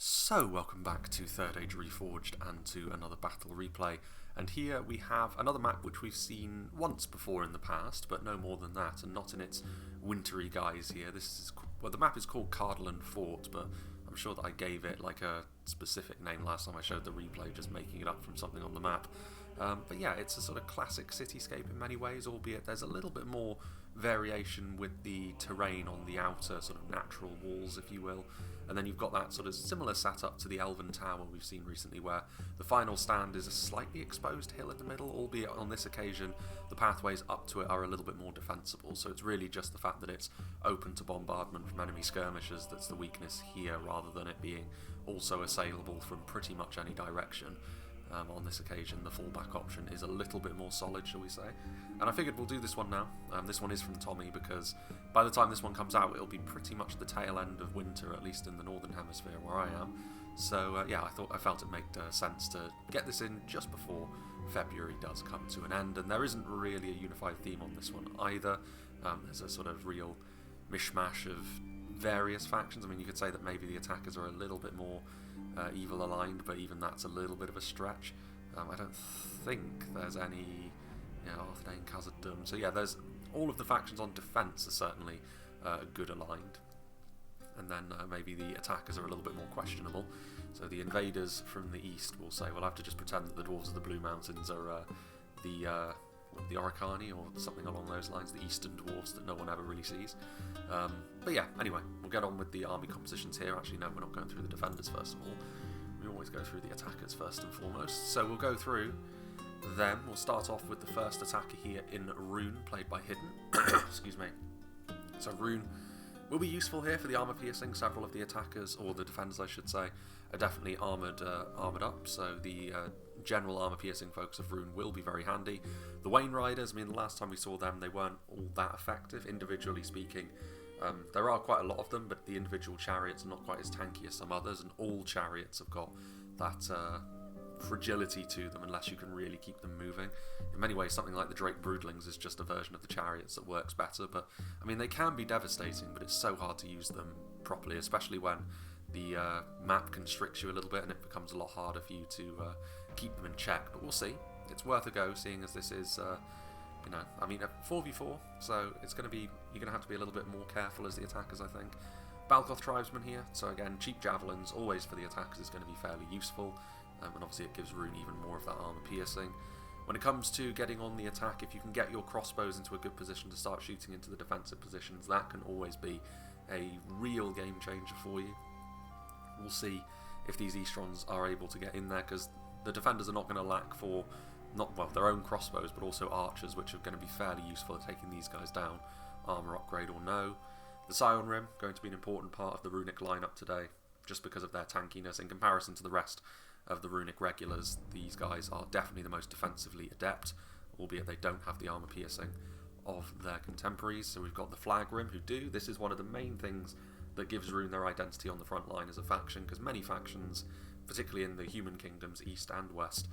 So, welcome back to Third Age Reforged and to another battle replay. And here we have another map which we've seen once before in the past, but no more than that, and not in its wintry guise here. The map is called Cardolan Fort, but I'm sure that I gave it like a specific name last time I showed the replay, just making it up from something on the map. But yeah, it's a sort of classic cityscape in many ways, albeit there's a little bit more variation with the terrain on the outer sort of natural walls, if you will. And then you've got that sort of similar setup to the Elven Tower we've seen recently, where the final stand is a slightly exposed hill in the middle, albeit on this occasion the pathways up to it are a little bit more defensible. So it's really just the fact that it's open to bombardment from enemy skirmishers that's the weakness here, rather than it being also assailable from pretty much any direction. On this occasion, the fallback option is a little bit more solid, shall we say. And I figured we'll do this one now. This one is from Tommy, because by the time this one comes out, it'll be pretty much the tail end of winter, at least in the northern hemisphere where I am. So yeah, I felt it made sense to get this in just before February does come to an end. And there isn't really a unified theme on this one either. There's a sort of real mishmash of various factions. I mean, you could say that maybe the attackers are a little bit more evil aligned, but even that's a little bit of a stretch. I don't think there's any, Arthedain, Khazad. So yeah, there's all of the factions on defence are certainly good aligned, and then maybe the attackers are a little bit more questionable. So the invaders from the east will say, we'll have to just pretend that the dwarves of the Blue Mountains are the Oricani or something along those lines, the eastern dwarves that no one ever really sees. But yeah, anyway, we'll get on with the army compositions here. Actually, no, we're not going through the defenders first of all. We always go through the attackers first and foremost. So we'll go through them. We'll start off with the first attacker here in Rhun, played by Hidden. Excuse me. So Rhun will be useful here for the armour piercing. Several of the attackers, or the defenders I should say, are definitely armoured up, so the general armour piercing focus of Rhun will be very handy. The Wain Riders, I mean, the last time we saw them, they weren't all that effective, individually speaking. There are quite a lot of them, but the individual chariots are not quite as tanky as some others, and all chariots have got that fragility to them unless you can really keep them moving. In many ways, something like the Drake Broodlings is just a version of the chariots that works better, but I mean, they can be devastating, but it's so hard to use them properly, especially when the map constricts you a little bit and it becomes a lot harder for you to keep them in check. But we'll see. It's worth a go, seeing as this is I mean, a 4v4, so it's going to be, you're going to have to be a little bit more careful as the attackers, I think. Balgoth Tribesmen here, so again, cheap javelins, always for the attackers, is going to be fairly useful, and obviously it gives Rhun even more of that armour piercing. When it comes to getting on the attack, if you can get your crossbows into a good position to start shooting into the defensive positions, that can always be a real game changer for you. We'll see if these Eastrons are able to get in there, because the defenders are not going to lack for their own crossbows, but also archers, which are going to be fairly useful at taking these guys down, armour upgrade or no. The Scion Rim, going to be an important part of the runic lineup today, just because of their tankiness. In comparison to the rest of the runic regulars, these guys are definitely the most defensively adept, albeit they don't have the armour piercing of their contemporaries. So we've got the Flag Rim, who do. This is one of the main things that gives Rhun their identity on the front line as a faction, because many factions, particularly in the human kingdoms, east and west,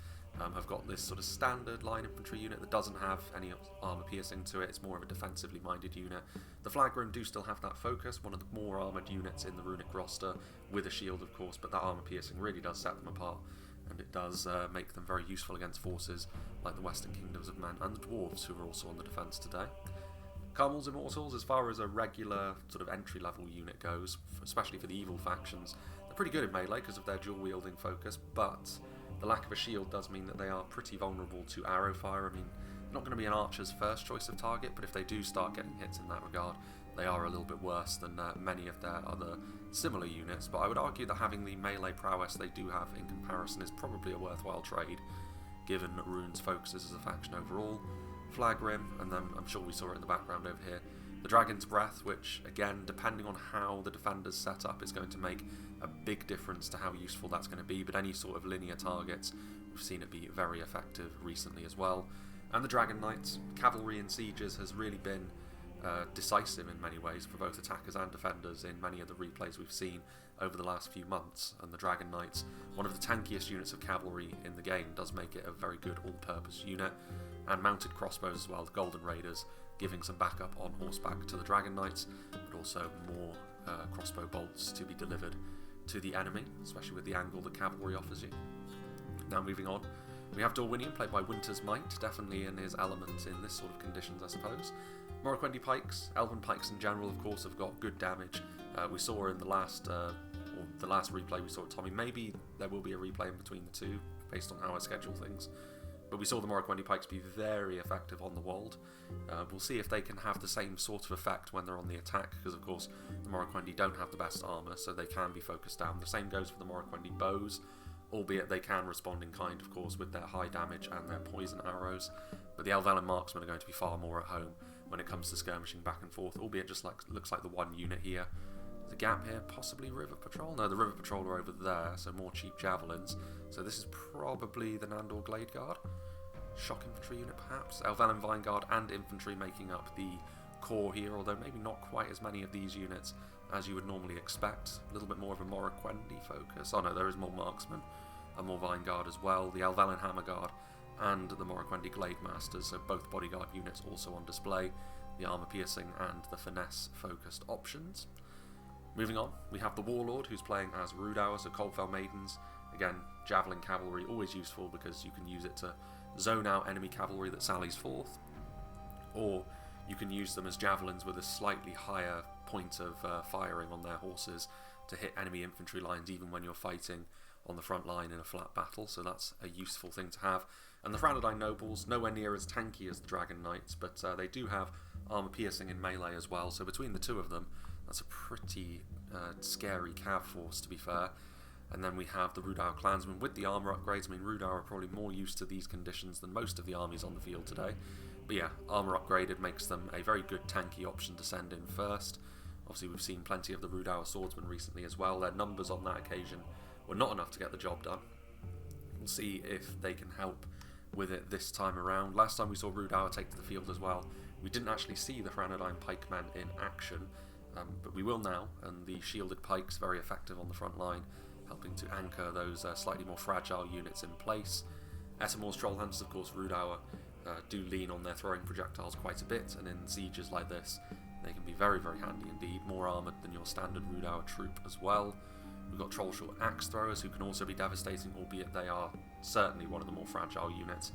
have got this sort of standard line infantry unit that doesn't have any armour piercing to it. It's more of a defensively minded unit. The Flag Rim do still have that focus, one of the more armoured units in the runic roster, with a shield of course, but that armour piercing really does set them apart, and it does make them very useful against forces like the Western Kingdoms of Men and the Dwarves, who are also on the defence today. Carmel's Immortals, as far as a regular sort of entry-level unit goes, especially for the evil factions, they're pretty good in melee because of their dual-wielding focus, but the lack of a shield does mean that they are pretty vulnerable to arrow fire. I mean, not going to be an archer's first choice of target, but if they do start getting hits in that regard, they are a little bit worse than many of their other similar units. But I would argue that having the melee prowess they do have in comparison is probably a worthwhile trade, given Rhun's focuses as a faction overall. Flag Rim, and then I'm sure we saw it in the background over here, the Dragon's Breath, which again, depending on how the defenders set up, is going to make a big difference to how useful that's going to be, but any sort of linear targets, we've seen it be very effective recently as well. And the Dragon Knights, cavalry in sieges, has really been decisive in many ways for both attackers and defenders in many of the replays we've seen over the last few months. And the Dragon Knights, one of the tankiest units of cavalry in the game, does make it a very good all-purpose unit. And mounted crossbows as well, the Golden Raiders, giving some backup on horseback to the Dragon Knights, but also more crossbow bolts to be delivered to the enemy, especially with the angle the cavalry offers you. Now moving on, we have Dorwinion, played by Winter's Might, definitely in his element in this sort of conditions, I suppose. Morroquendi pikes, elven pikes in general, of course, have got good damage. We saw in the last replay we saw at Tommy. Maybe there will be a replay in between the two, based on how I schedule things. But we saw the Morroquendi pikes be very effective on the Wold. We'll see if they can have the same sort of effect when they're on the attack, because of course the Morroquendi don't have the best armour, so they can be focused down. The same goes for the Morroquendi bows, albeit they can respond in kind, of course, with their high damage and their poison arrows. But the Elvelyn marksmen are going to be far more at home when it comes to skirmishing back and forth, albeit just looks like the one unit here. The gap here, possibly River Patrol? No, the River Patrol are over there, so more cheap javelins. So this is probably the Nandor Glade Guard. Shock Infantry unit, perhaps? Elvelyn Vineguard and Infantry making up the core here, although maybe not quite as many of these units as you would normally expect. A little bit more of a Morroquendi focus. Oh no, there is more Marksmen and more Vineguard as well. The Elvelyn Hammer Guard and the Morroquendi Glade Masters, so both bodyguard units also on display. The armor piercing and the finesse focused options. Moving on, we have the Warlord, who's playing as Rhudaur, so Coldfell Maidens. Again, Javelin Cavalry, always useful because you can use it to zone out enemy cavalry that sallies forth, or you can use them as javelins with a slightly higher point of firing on their horses to hit enemy infantry lines even when you're fighting on the front line in a flat battle, so that's a useful thing to have. And the Arthedain Nobles, nowhere near as tanky as the Dragon Knights, but they do have armor piercing in melee as well, so between the two of them, that's a pretty scary cav force, to be fair. And then we have the Rhudaur Clansmen with the armour upgrades. I mean, Rhudaur are probably more used to these conditions than most of the armies on the field today. But yeah, armour upgraded makes them a very good tanky option to send in first. Obviously, we've seen plenty of the Rhudaur Swordsmen recently as well. Their numbers on that occasion were not enough to get the job done. We'll see if they can help with it this time around. Last time we saw Rhudaur take to the field as well, we didn't actually see the Arthedain pikemen in action, but we will now, and the shielded pikes very effective on the front line, helping to anchor those slightly more fragile units in place. Etamor's Trollhunters, of course, Rhudaur do lean on their throwing projectiles quite a bit, and in sieges like this they can be very, very handy indeed, more armoured than your standard Rhudaur troop as well. We've got Trollshort Axe Throwers, who can also be devastating, albeit they are certainly one of the more fragile units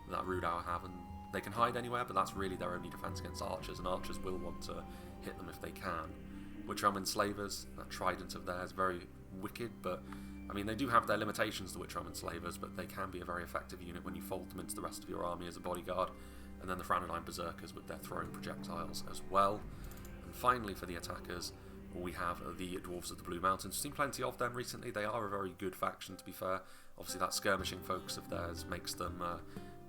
that Rhudaur have, and they can hide anywhere, but that's really their only defence against archers, and archers will want to hit them if they can. Witch-Realm Enslavers, that trident of theirs, very wicked, but I mean, they do have their limitations, the Witch-Realm Enslavers, but they can be a very effective unit when you fold them into the rest of your army as a bodyguard. And then the Arthedain Berserkers with their throwing projectiles as well. And finally, for the attackers, we have the Dwarves of the Blue Mountains. We've seen plenty of them recently. They are a very good faction, to be fair. Obviously, that skirmishing focus of theirs makes them...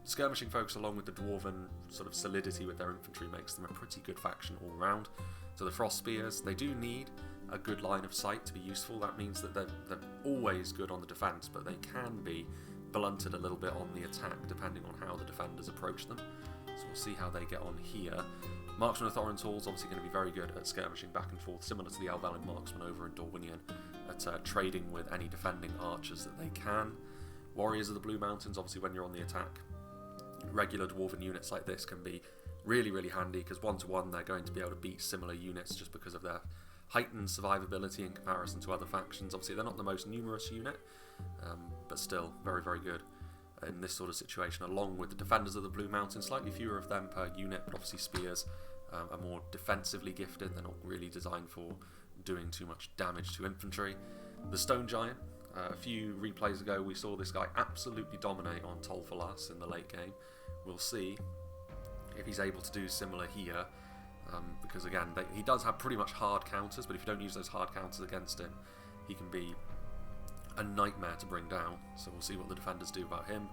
skirmishing focus, along with the Dwarven sort of solidity with their infantry, makes them a pretty good faction all round. So the Frost Spears, they do need a good line of sight to be useful. That means that they're always good on the defence, but they can be blunted a little bit on the attack, depending on how the defenders approach them. So we'll see how they get on here. Marksmen of Thorin's Hall is obviously going to be very good at skirmishing back and forth, similar to the Elvelyn Marksmen over in Dorwinion, at trading with any defending archers that they can. Warriors of the Blue Mountains, obviously when you're on the attack, regular dwarven units like this can be really, really handy, because 1-to-1 they're going to be able to beat similar units just because of their heightened survivability in comparison to other factions. Obviously they're not the most numerous unit, but still very, very good in this sort of situation, along with the Defenders of the Blue Mountains. Slightly fewer of them per unit, but obviously spears are more defensively gifted. They're not really designed for doing too much damage to infantry. The Stone Giant, a few replays ago we saw this guy absolutely dominate on Tolfalas in the late game. We'll see if he's able to do similar here, because again, he does have pretty much hard counters, but if you don't use those hard counters against him, he can be a nightmare to bring down. So we'll see what the defenders do about him.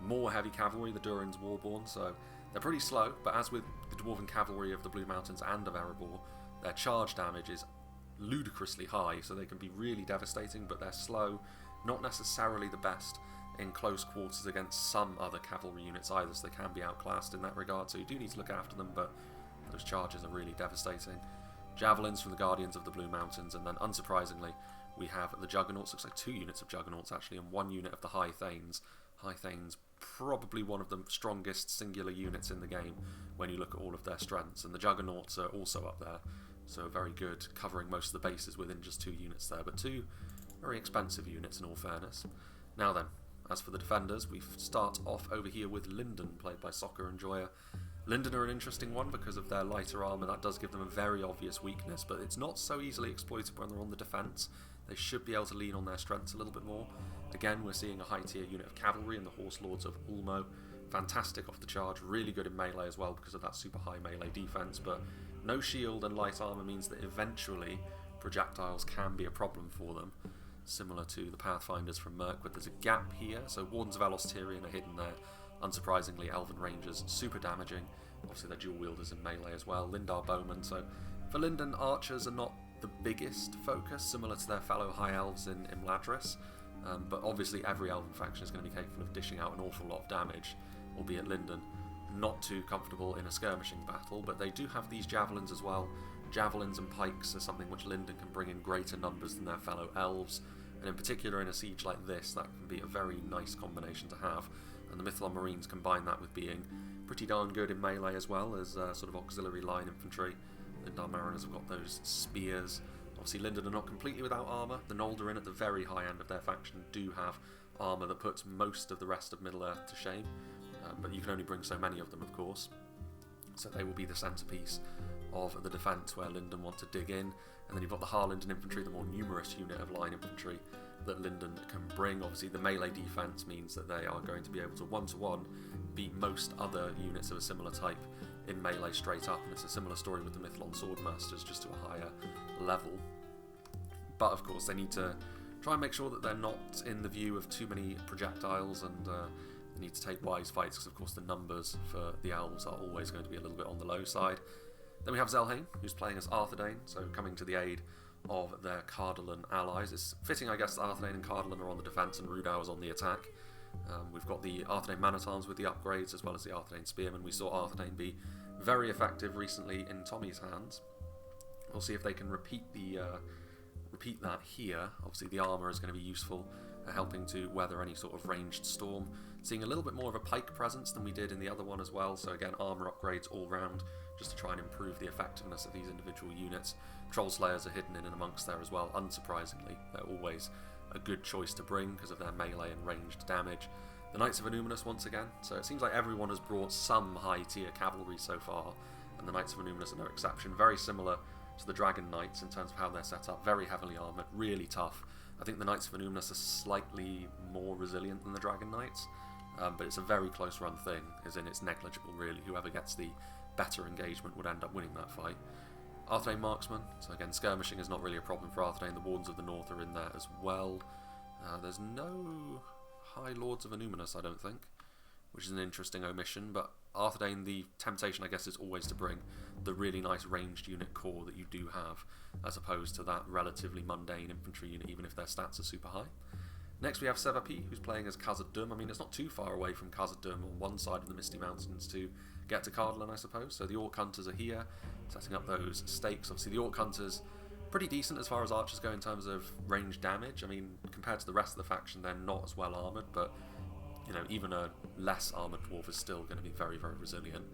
More heavy cavalry, the Durin's Warborn, so they're pretty slow, but as with the Dwarven Cavalry of the Blue Mountains and of Erebor, their charge damage is ludicrously high, so they can be really devastating, but they're slow, not necessarily the best in close quarters against some other cavalry units either, so they can be outclassed in that regard, so you do need to look after them, but those charges are really devastating. Javelins from the Guardians of the Blue Mountains, and then unsurprisingly we have the Juggernauts. Looks like 2 units of Juggernauts actually, and 1 unit of the High Thanes. High Thanes, probably one of the strongest singular units in the game when you look at all of their strengths, and the Juggernauts are also up there, so very good, covering most of the bases within just 2 units there. But 2 Very expensive units in all fairness. Now then, as for the defenders, we start off over here with Lindon, played by Soccer Enjoyer. Lindon are an interesting one because of their lighter armour. That does give them a very obvious weakness, but it's not so easily exploited when they're on the defence. They should be able to lean on their strengths a little bit more. Again, we're seeing a high tier unit of cavalry and the Horse Lords of Ulmo. Fantastic off the charge, really good in melee as well because of that super high melee defense, but no shield and light armor means that eventually projectiles can be a problem for them, similar to the Pathfinders from Mirkwood. There's a gap here, so Wardens of Elos Tyrian are hidden there. Unsurprisingly, Elven Rangers, super damaging. Obviously they're dual wielders in melee as well. Lindar Bowmen, so for Lindon, archers are not the biggest focus, similar to their fellow High Elves in Imladris, but obviously every Elven faction is going to be capable of dishing out an awful lot of damage, albeit Lindon not too comfortable in a skirmishing battle, but they do have these javelins as well. Javelins and pikes are something which Lindon can bring in greater numbers than their fellow elves, and in particular in a siege like this, that can be a very nice combination to have, and the Mythlon Marines combine that with being pretty darn good in melee as well as sort of auxiliary line infantry. Lindar Mariners have got those spears. Obviously Lindon are not completely without armour. The Noldorin at the very high end of their faction do have armour that puts most of the rest of Middle-earth to shame. But you can only bring so many of them, of course. So they will be the centrepiece of the defence where Lindon want to dig in. And then you've got the Harlingen infantry, the more numerous unit of line infantry that Lindon can bring. Obviously the melee defence means that they are going to be able to one-to-one beat most other units of a similar type in melee straight up. And it's a similar story with the Mythlon Swordmasters, just to a higher level. But of course they need to try and make sure that they're not in the view of too many projectiles, and they need to take wise fights because of course the numbers for the elves are always going to be a little bit on the low side. Then we have Zelhain, who's playing as Arthedain, so coming to the aid of their Cardolan allies. It's fitting, I guess, that Arthedain and Cardolan are on the defence and Rhudaur is on the attack. We've got the Arthedain Man-at-Arms with the upgrades as well as the Arthedain Spearmen. We saw Arthedain be very effective recently in Tommy's hands. We'll see if they can repeat that here. Obviously the armour is going to be useful, helping to weather any sort of ranged storm. Seeing a little bit more of a pike presence than we did in the other one as well, so again armour upgrades all round just to try and improve the effectiveness of these individual units. Troll Slayers are hidden in and amongst there as well, unsurprisingly. They're always a good choice to bring because of their melee and ranged damage. The Knights of Annuminus once again, so it seems like everyone has brought some high tier cavalry so far, and the Knights of Annuminus are no exception. Very similar to the Dragon Knights in terms of how they're set up, very heavily armoured, really tough. I think the Knights of Annuminus are slightly more resilient than the Dragon Knights, but it's a very close run thing, as in it's negligible really. Whoever gets the better engagement would end up winning that fight. Arthedain Marksman, so again skirmishing is not really a problem for Arthedain. The Wardens of the North are in there as well. There's no High Lords of Annuminus, I don't think, which is an interesting omission, but Arthedain, the temptation I guess is always to bring the really nice ranged unit core that you do have, as opposed to that relatively mundane infantry unit, even if their stats are super high. Next we have Sevapi, who's playing as Khazad. I mean, it's not too far away from Khazad on one side of the Misty Mountains to get to Cardolan, I suppose. So the Orc Hunters are here, setting up those stakes. Obviously the Orc Hunters, pretty decent as far as archers go in terms of range damage. I mean, compared to the rest of the faction, they're not as well armoured, but you know, even a less armoured dwarf is still going to be very, very resilient.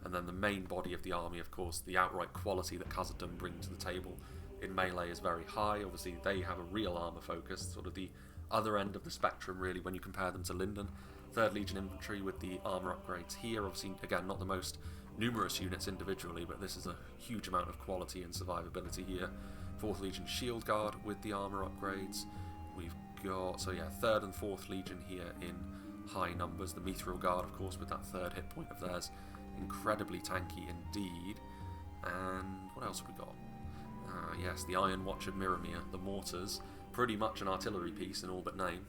And then the main body of the army, of course, the outright quality that Khazad bring to the table in melee is very high. Obviously they have a real armour focus, sort of the other end of the spectrum really when you compare them to Lindon. 3rd Legion Infantry with the armour upgrades here, obviously again not the most numerous units individually, but this is a huge amount of quality and survivability here. 4th Legion Shield Guard with the armour upgrades. We've got, so yeah, 3rd and 4th Legion here in high numbers. The Mithril Guard, of course, with that 3rd hit point of theirs, incredibly tanky indeed. And what else have we got? Yes, the Iron Watch of Miramir, the mortars, pretty much an artillery piece in all but name.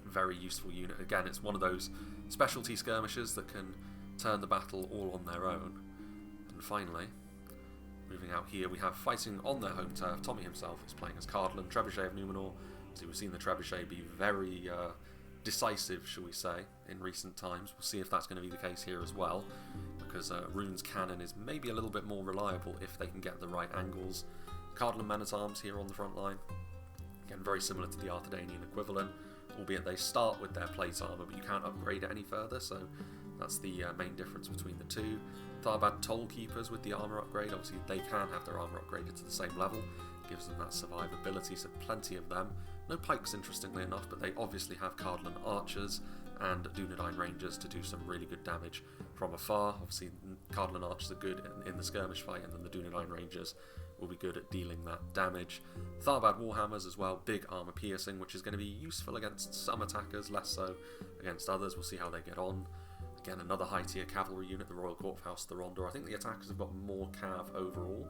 Very useful unit. Again, it's one of those specialty skirmishers that can turn the battle all on their own. And finally, moving out here, we have fighting on their home turf. Tommy himself is playing as Cardolan, Trebuchet of Numenor. So we've seen the Trebuchet be very decisive, shall we say, in recent times. We'll see if that's going to be the case here as well, because Rhune's cannon is maybe a little bit more reliable if they can get the right angles. Cardolan Men-at-Arms here on the front line. Again, very similar to the Arthedainian equivalent, albeit they start with their plate armour, but you can't upgrade it any further, so that's the main difference between the two. Tharbad Toll Keepers with the armour upgrade, obviously they can have their armour upgraded to the same level. gives them that survivability, so plenty of them. No pikes, interestingly enough, but they obviously have Cardolan archers and Dunedain rangers to do some really good damage from afar. Obviously, Cardolan archers are good in the skirmish fight, and then the Dunedain rangers will be good at dealing that damage. Tharbad warhammers as well, big armor piercing, which is going to be useful against some attackers, less so against others. We'll see how they get on. Again, another high tier cavalry unit, the Royal Court of House the Rhudaur. I think the attackers have got more cav overall,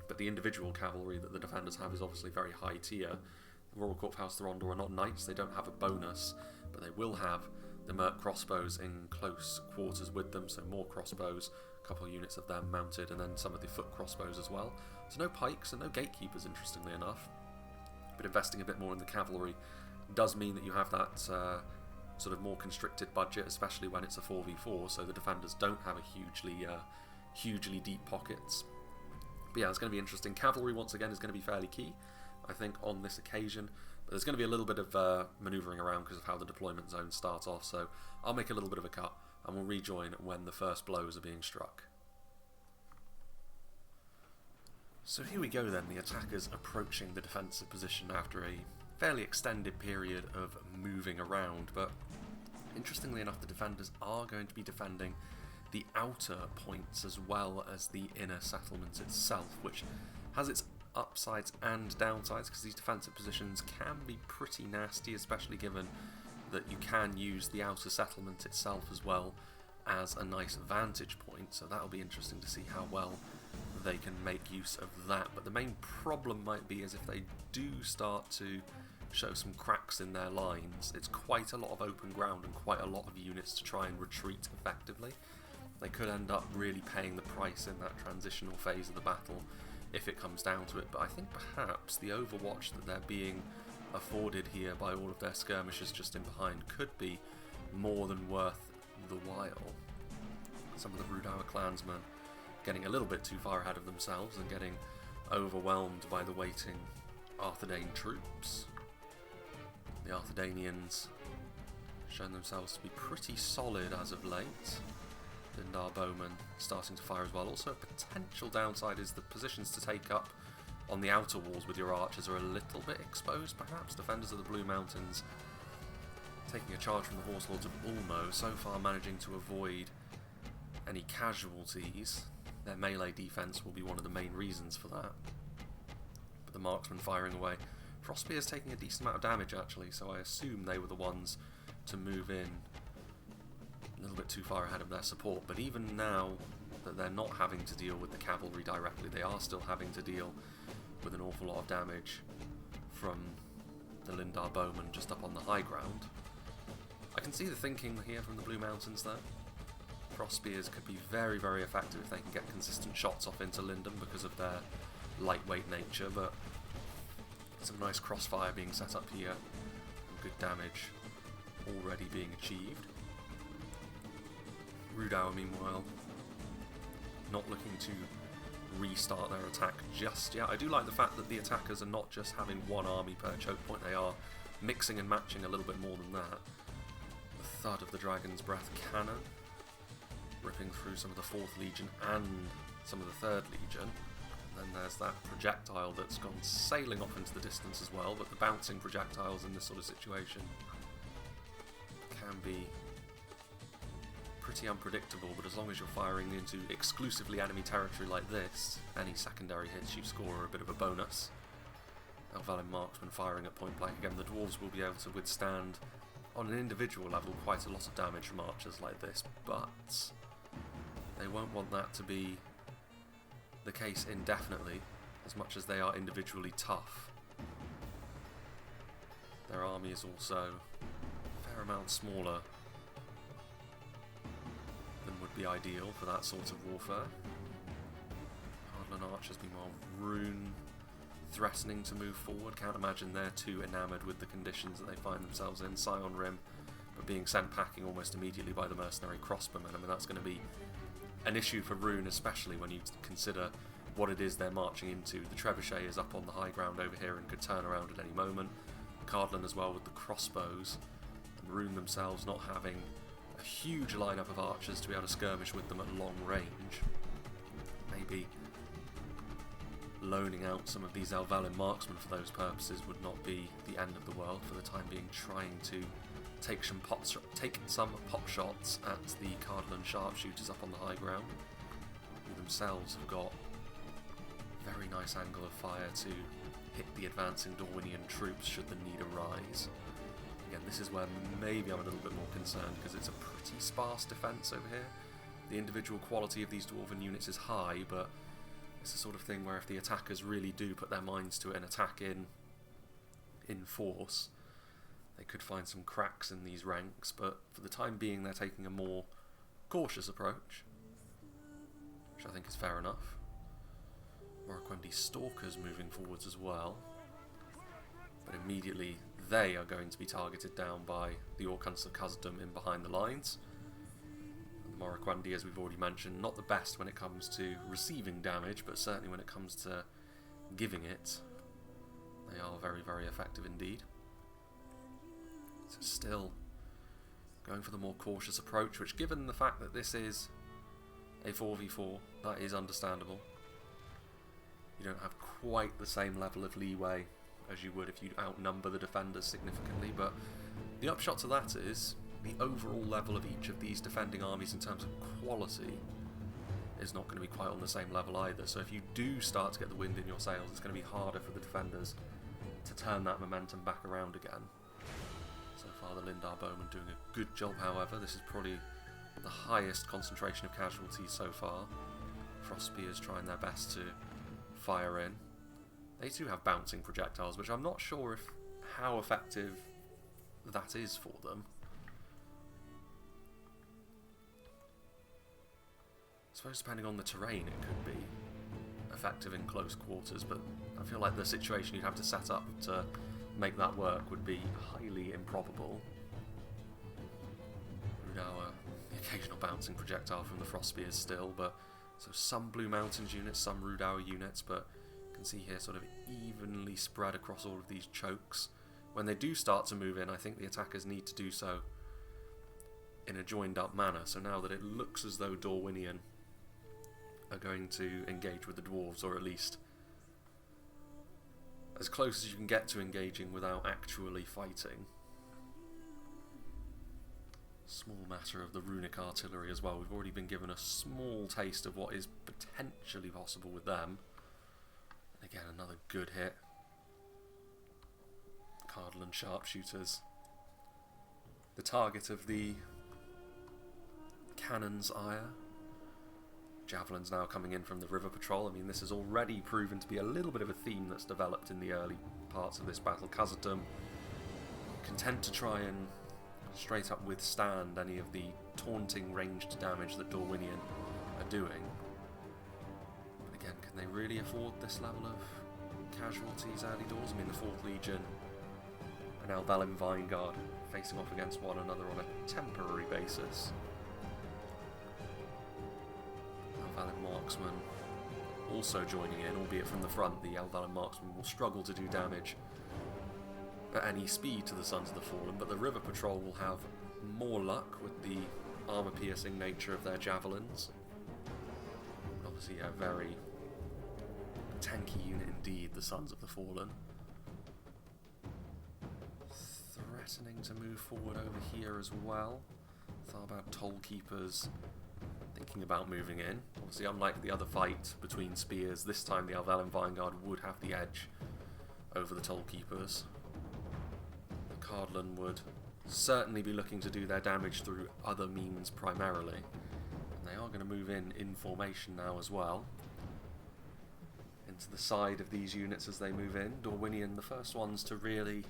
but the individual cavalry that the defenders have is obviously very high tier. The Royal Court of House the Rhudaur are not knights, they don't have a bonus, but they will have the Merc crossbows in close quarters with them, so more crossbows, a couple of units of them mounted, and then some of the foot crossbows as well. So no pikes and no gatekeepers, interestingly enough, but investing a bit more in the cavalry does mean that you have that sort of more constricted budget, especially when it's a 4v4, so the defenders don't have a hugely deep pockets. But yeah, it's going to be interesting. Cavalry, once again, is going to be fairly key, I think, on this occasion. But there's going to be a little bit of manoeuvring around because of how the deployment zone starts off, so I'll make a little bit of a cut, and we'll rejoin when the first blows are being struck. So here we go then, the attackers approaching the defensive position after a fairly extended period of moving around, but interestingly enough, the defenders are going to be defending the outer points as well as the inner settlement itself, which has its upsides and downsides, because these defensive positions can be pretty nasty, especially given that you can use the outer settlement itself as well as a nice vantage point, so that'll be interesting to see how well they can make use of that. But the main problem might be is if they do start to show some cracks in their lines, it's quite a lot of open ground and quite a lot of units to try and retreat effectively. They could end up really paying the price in that transitional phase of the battle if it comes down to it, but I think perhaps the overwatch that they're being afforded here by all of their skirmishers just in behind could be more than worth the while. Some of the Rhudaur clansmen getting a little bit too far ahead of themselves and getting overwhelmed by the waiting Arthedain troops. The Arthedainians shown themselves to be pretty solid as of late. Lindon bowmen starting to fire as well. Also a potential downside is the positions to take up on the outer walls with your archers are a little bit exposed perhaps. Defenders of the Blue Mountains taking a charge from the Horse Lords of Ulmo, so far managing to avoid any casualties. Their melee defense will be one of the main reasons for that. But the marksmen firing away. Frostspear's taking a decent amount of damage actually, so I assume they were the ones to move in a little bit too far ahead of their support. But even now that they're not having to deal with the cavalry directly, they are still having to deal with an awful lot of damage from the Lindon bowmen just up on the high ground. I can see the thinking here from the Blue Mountains though. Frostspears could be very, very effective if they can get consistent shots off into Lindon because of their lightweight nature, but some nice crossfire being set up here, and good damage already being achieved. Rhudaur, meanwhile, not looking to restart their attack just yet. I do like the fact that the attackers are not just having one army per choke point, they are mixing and matching a little bit more than that. The thud of the Dragon's Breath cannon, ripping through some of the 4th Legion and some of the 3rd Legion. And then there's that projectile that's gone sailing off into the distance as well, but the bouncing projectiles in this sort of situation can be pretty unpredictable, but as long as you're firing into exclusively enemy territory like this, any secondary hits you score are a bit of a bonus. Elvalin marksmen firing at point blank again. The dwarves will be able to withstand on an individual level quite a lot of damage from archers like this, but they won't want that to be the case indefinitely, as much as they are individually tough. Their army is also a fair amount smaller than would be ideal for that sort of warfare. Cardolan archers, meanwhile, Rhun threatening to move forward. Can't imagine they're too enamoured with the conditions that they find themselves in. Scion Rim, but being sent packing almost immediately by the mercenary crossbowmen. I mean, that's going to be an issue for Rhun, especially when you consider what it is they're marching into. The trebuchet is up on the high ground over here and could turn around at any moment. Cardolan as well with the crossbows, and Rhun themselves not having a huge lineup of archers to be able to skirmish with them at long range. Maybe loaning out some of these Elvelyn marksmen for those purposes would not be the end of the world for the time being, trying to take some pot shots at the Cardolan sharpshooters up on the high ground, who themselves have got a very nice angle of fire to hit the advancing Dorwinion troops should the need arise. Again, this is where maybe I'm a little bit more concerned, because it's a pretty sparse defence over here. The individual quality of these Dwarven units is high, but it's the sort of thing where if the attackers really do put their minds to it and attack in force, they could find some cracks in these ranks, but for the time being they're taking a more cautious approach, which I think is fair enough. Morroquendi Stalkers moving forwards as well, but immediately they are going to be targeted down by the Orcans of Khazad in behind the lines. And Morroquendi, as we've already mentioned, not the best when it comes to receiving damage, but certainly when it comes to giving it, they are very, very effective indeed. So still going for the more cautious approach, which, given the fact that this is a 4v4, that is understandable. You don't have quite the same level of leeway as you would if you outnumber the defenders significantly, but the upshot to that is the overall level of each of these defending armies in terms of quality is not going to be quite on the same level either. So if you do start to get the wind in your sails, it's going to be harder for the defenders to turn that momentum back around again. So far the Lindon Bowmen doing a good job, however. This is probably the highest concentration of casualties so far. Frost Spears trying their best to fire in. They do have bouncing projectiles, which I'm not sure how effective that is for them. I suppose depending on the terrain it could be effective in close quarters, but I feel like the situation you'd have to set up to make that work would be highly improbable. Rhudaur, the occasional bouncing projectile from the Frost Spears still, but so some Blue Mountains units, some Rhudaur units, but you can see here sort of evenly spread across all of these chokes. When they do start to move in, I think the attackers need to do so in a joined up manner. So now that it looks as though Dorwinion are going to engage with the dwarves, or at least as close as you can get to engaging without actually fighting. Small matter of the runic artillery as well. We've already been given a small taste of what is potentially possible with them. And again, another good hit. Cardolan sharpshooters. The target of the cannon's ire. Javelins now coming in from the river patrol. I mean, this has already proven to be a little bit of a theme that's developed in the early parts of this battle. Khazad content to try and straight up withstand any of the taunting ranged damage that Dorwinion are doing. But again, can they really afford this level of casualties early doors? I mean, the 4th Legion and Elvelyn Vanguard facing off against one another on a temporary basis. Elvelyn Marksmen also joining in, albeit from the front. The Elvelyn Marksmen will struggle to do damage at any speed to the Sons of the Fallen, but the River Patrol will have more luck with the armour-piercing nature of their javelins. Obviously a very tanky unit indeed, the Sons of the Fallen. Threatening to move forward over here as well. Thought about Tollkeepers thinking about moving in. Obviously, unlike the other fight between spears, this time the Elvelyn Vanguard would have the edge over the Tollkeepers. The Cardolan would certainly be looking to do their damage through other means primarily. And they are going to move in formation now as well. Into the side of these units as they move in. Dorwinion, the first ones to really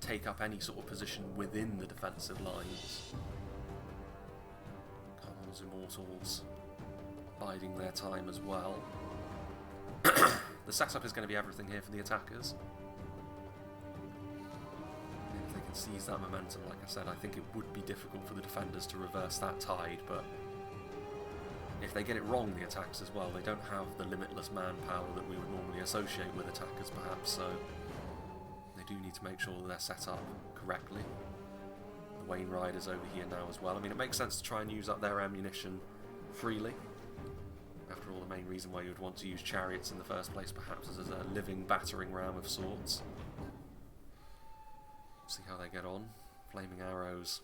take up any sort of position within the defensive lines. Immortals biding their time as well. The setup is going to be everything here for the attackers. And if they can seize that momentum, like I said, I think it would be difficult for the defenders to reverse that tide, but if they get it wrong, the attacks as well, they don't have the limitless manpower that we would normally associate with attackers perhaps, so they do need to make sure that they're set up correctly. Wayne Riders over here now as well. I mean, it makes sense to try and use up their ammunition freely. After all, the main reason why you would want to use chariots in the first place perhaps is as a living battering ram of sorts. See how they get on. Flaming arrows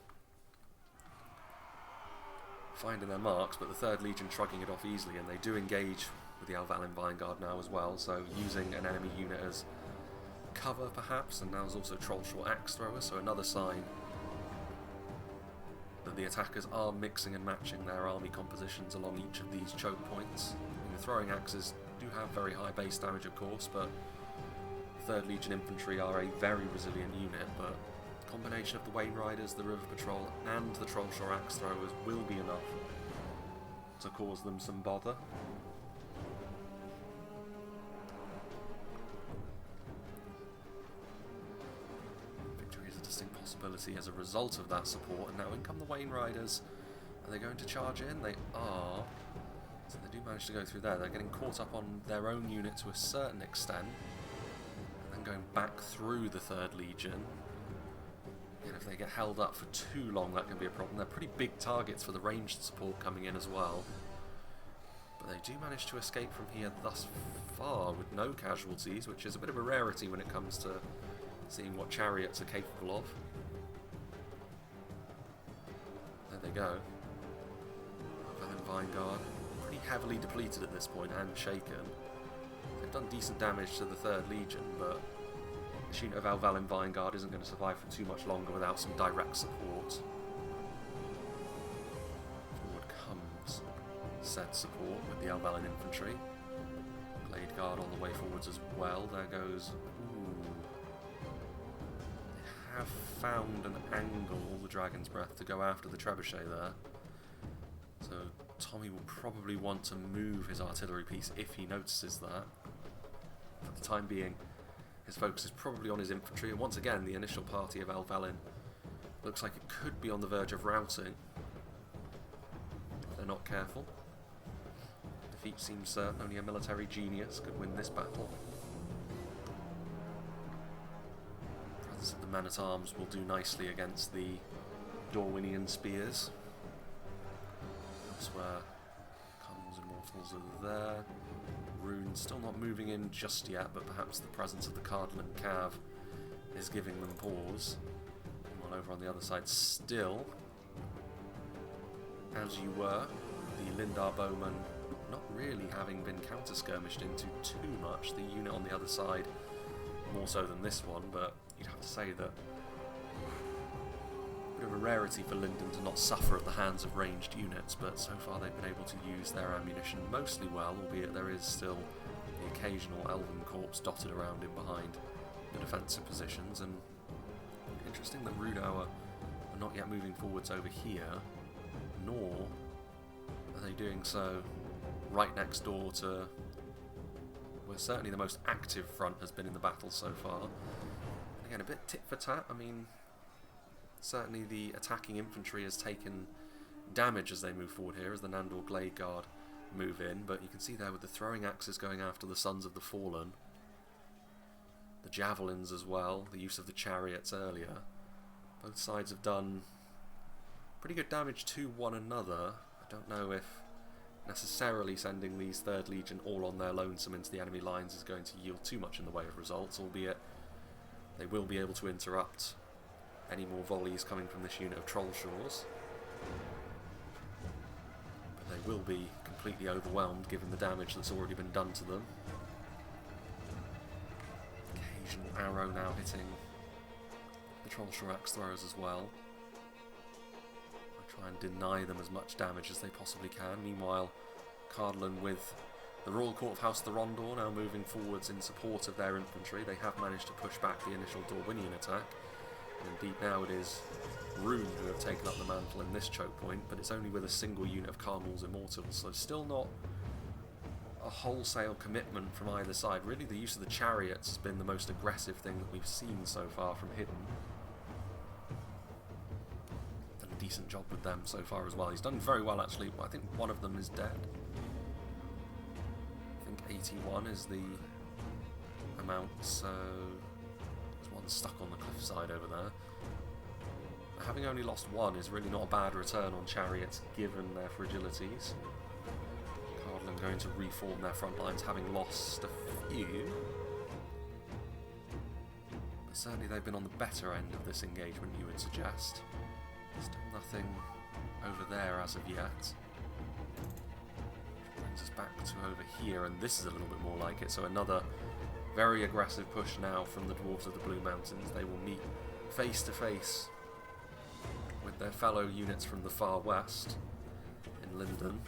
finding their marks, but the 3rd Legion shrugging it off easily, and they do engage with the Alvalin Vinegard now as well, so using an enemy unit as cover perhaps, and now there's also Trollshaw Axe Throwers, so another sign that the attackers are mixing and matching their army compositions along each of these choke points. The throwing axes do have very high base damage of course, but 3rd Legion infantry are a very resilient unit, but the combination of the Wain Riders, the River Patrol and the Trollshaw Axe Throwers will be enough to cause them some bother. Victory is a distinct possibility as a result of that support, and now in come the Wain Riders. Are they going to charge in? They are. So they do manage to go through there. They're getting caught up on their own unit to a certain extent, and then going back through the 3rd Legion. And if they get held up for too long, that can be a problem. They're pretty big targets for the ranged support coming in as well. But they do manage to escape from here thus far with no casualties, which is a bit of a rarity when it comes to seeing what chariots are capable of. There they go. Alvalin Vinegard, pretty heavily depleted at this point and shaken. They've done decent damage to the 3rd Legion, but this unit of Alvalin Vinegard isn't going to survive for too much longer without some direct support. Forward comes said support with the Alvalin infantry. Glade Guard on the way forwards as well. There goes... Ooh. They have found an angle, the Dragon's Breath, to go after the Trebuchet there. So Tommy will probably want to move his artillery piece if he notices that. For the time being, his focus is probably on his infantry, and once again the initial party of Alvalin looks like it could be on the verge of routing if they're not careful. Defeat seems certain, only a military genius could win this battle. Presence of the men-at-arms will do nicely against the Dorwinion spears. Elsewhere, Comes Immortals are there. Rhun still not moving in just yet, but perhaps the presence of the Cardolan Cav is giving them pause. While over on the other side still, as you were, the Lindon bowmen not really having been counter-skirmished into too much. The unit on the other side more so than this one, but you'd have to say that a bit of a rarity for Lindon to not suffer at the hands of ranged units, but so far they've been able to use their ammunition mostly well, albeit there is still the occasional Elven corpse dotted around in behind the defensive positions. And interesting that Rhudaur are not yet moving forwards over here, nor are they doing so right next door to where certainly the most active front has been in the battle so far. Again, a bit tit for tat. I mean, certainly the attacking infantry has taken damage as they move forward here, as the Nandor Glade Guard move in, but you can see there with the throwing axes going after the Sons of the Fallen, the javelins as well, the use of the chariots earlier. Both sides have done pretty good damage to one another. I don't know if necessarily sending these 3rd Legion all on their lonesome into the enemy lines is going to yield too much in the way of results, albeit they will be able to interrupt any more volleys coming from this unit of Trollshaws. But they will be completely overwhelmed given the damage that's already been done to them. Occasional arrow now hitting the Trollshaw Axe Throwers as well. Try and deny them as much damage as they possibly can. Meanwhile, Cardolan with the Royal Court of House the Rhudaur now moving forwards in support of their infantry. They have managed to push back the initial Dorwinion attack. And indeed now it is Rhun who have taken up the mantle in this choke point, but it's only with a single unit of Carmel's Immortals, so still not a wholesale commitment from either side. Really, the use of the chariots has been the most aggressive thing that we've seen so far from Hidden. Decent job with them so far as well. He's done very well actually. I think one of them is dead. I think 81 is the amount, so there's one stuck on the cliffside over there. Having only lost one is really not a bad return on chariots given their fragilities. Cardolan going to reform their front lines, having lost a few. But certainly they've been on the better end of this engagement, you would suggest. Still nothing over there as of yet. Which brings us back to over here, and this is a little bit more like it. So another very aggressive push now from the Dwarves of the Blue Mountains. They will meet face to face with their fellow units from the far west in Lindon.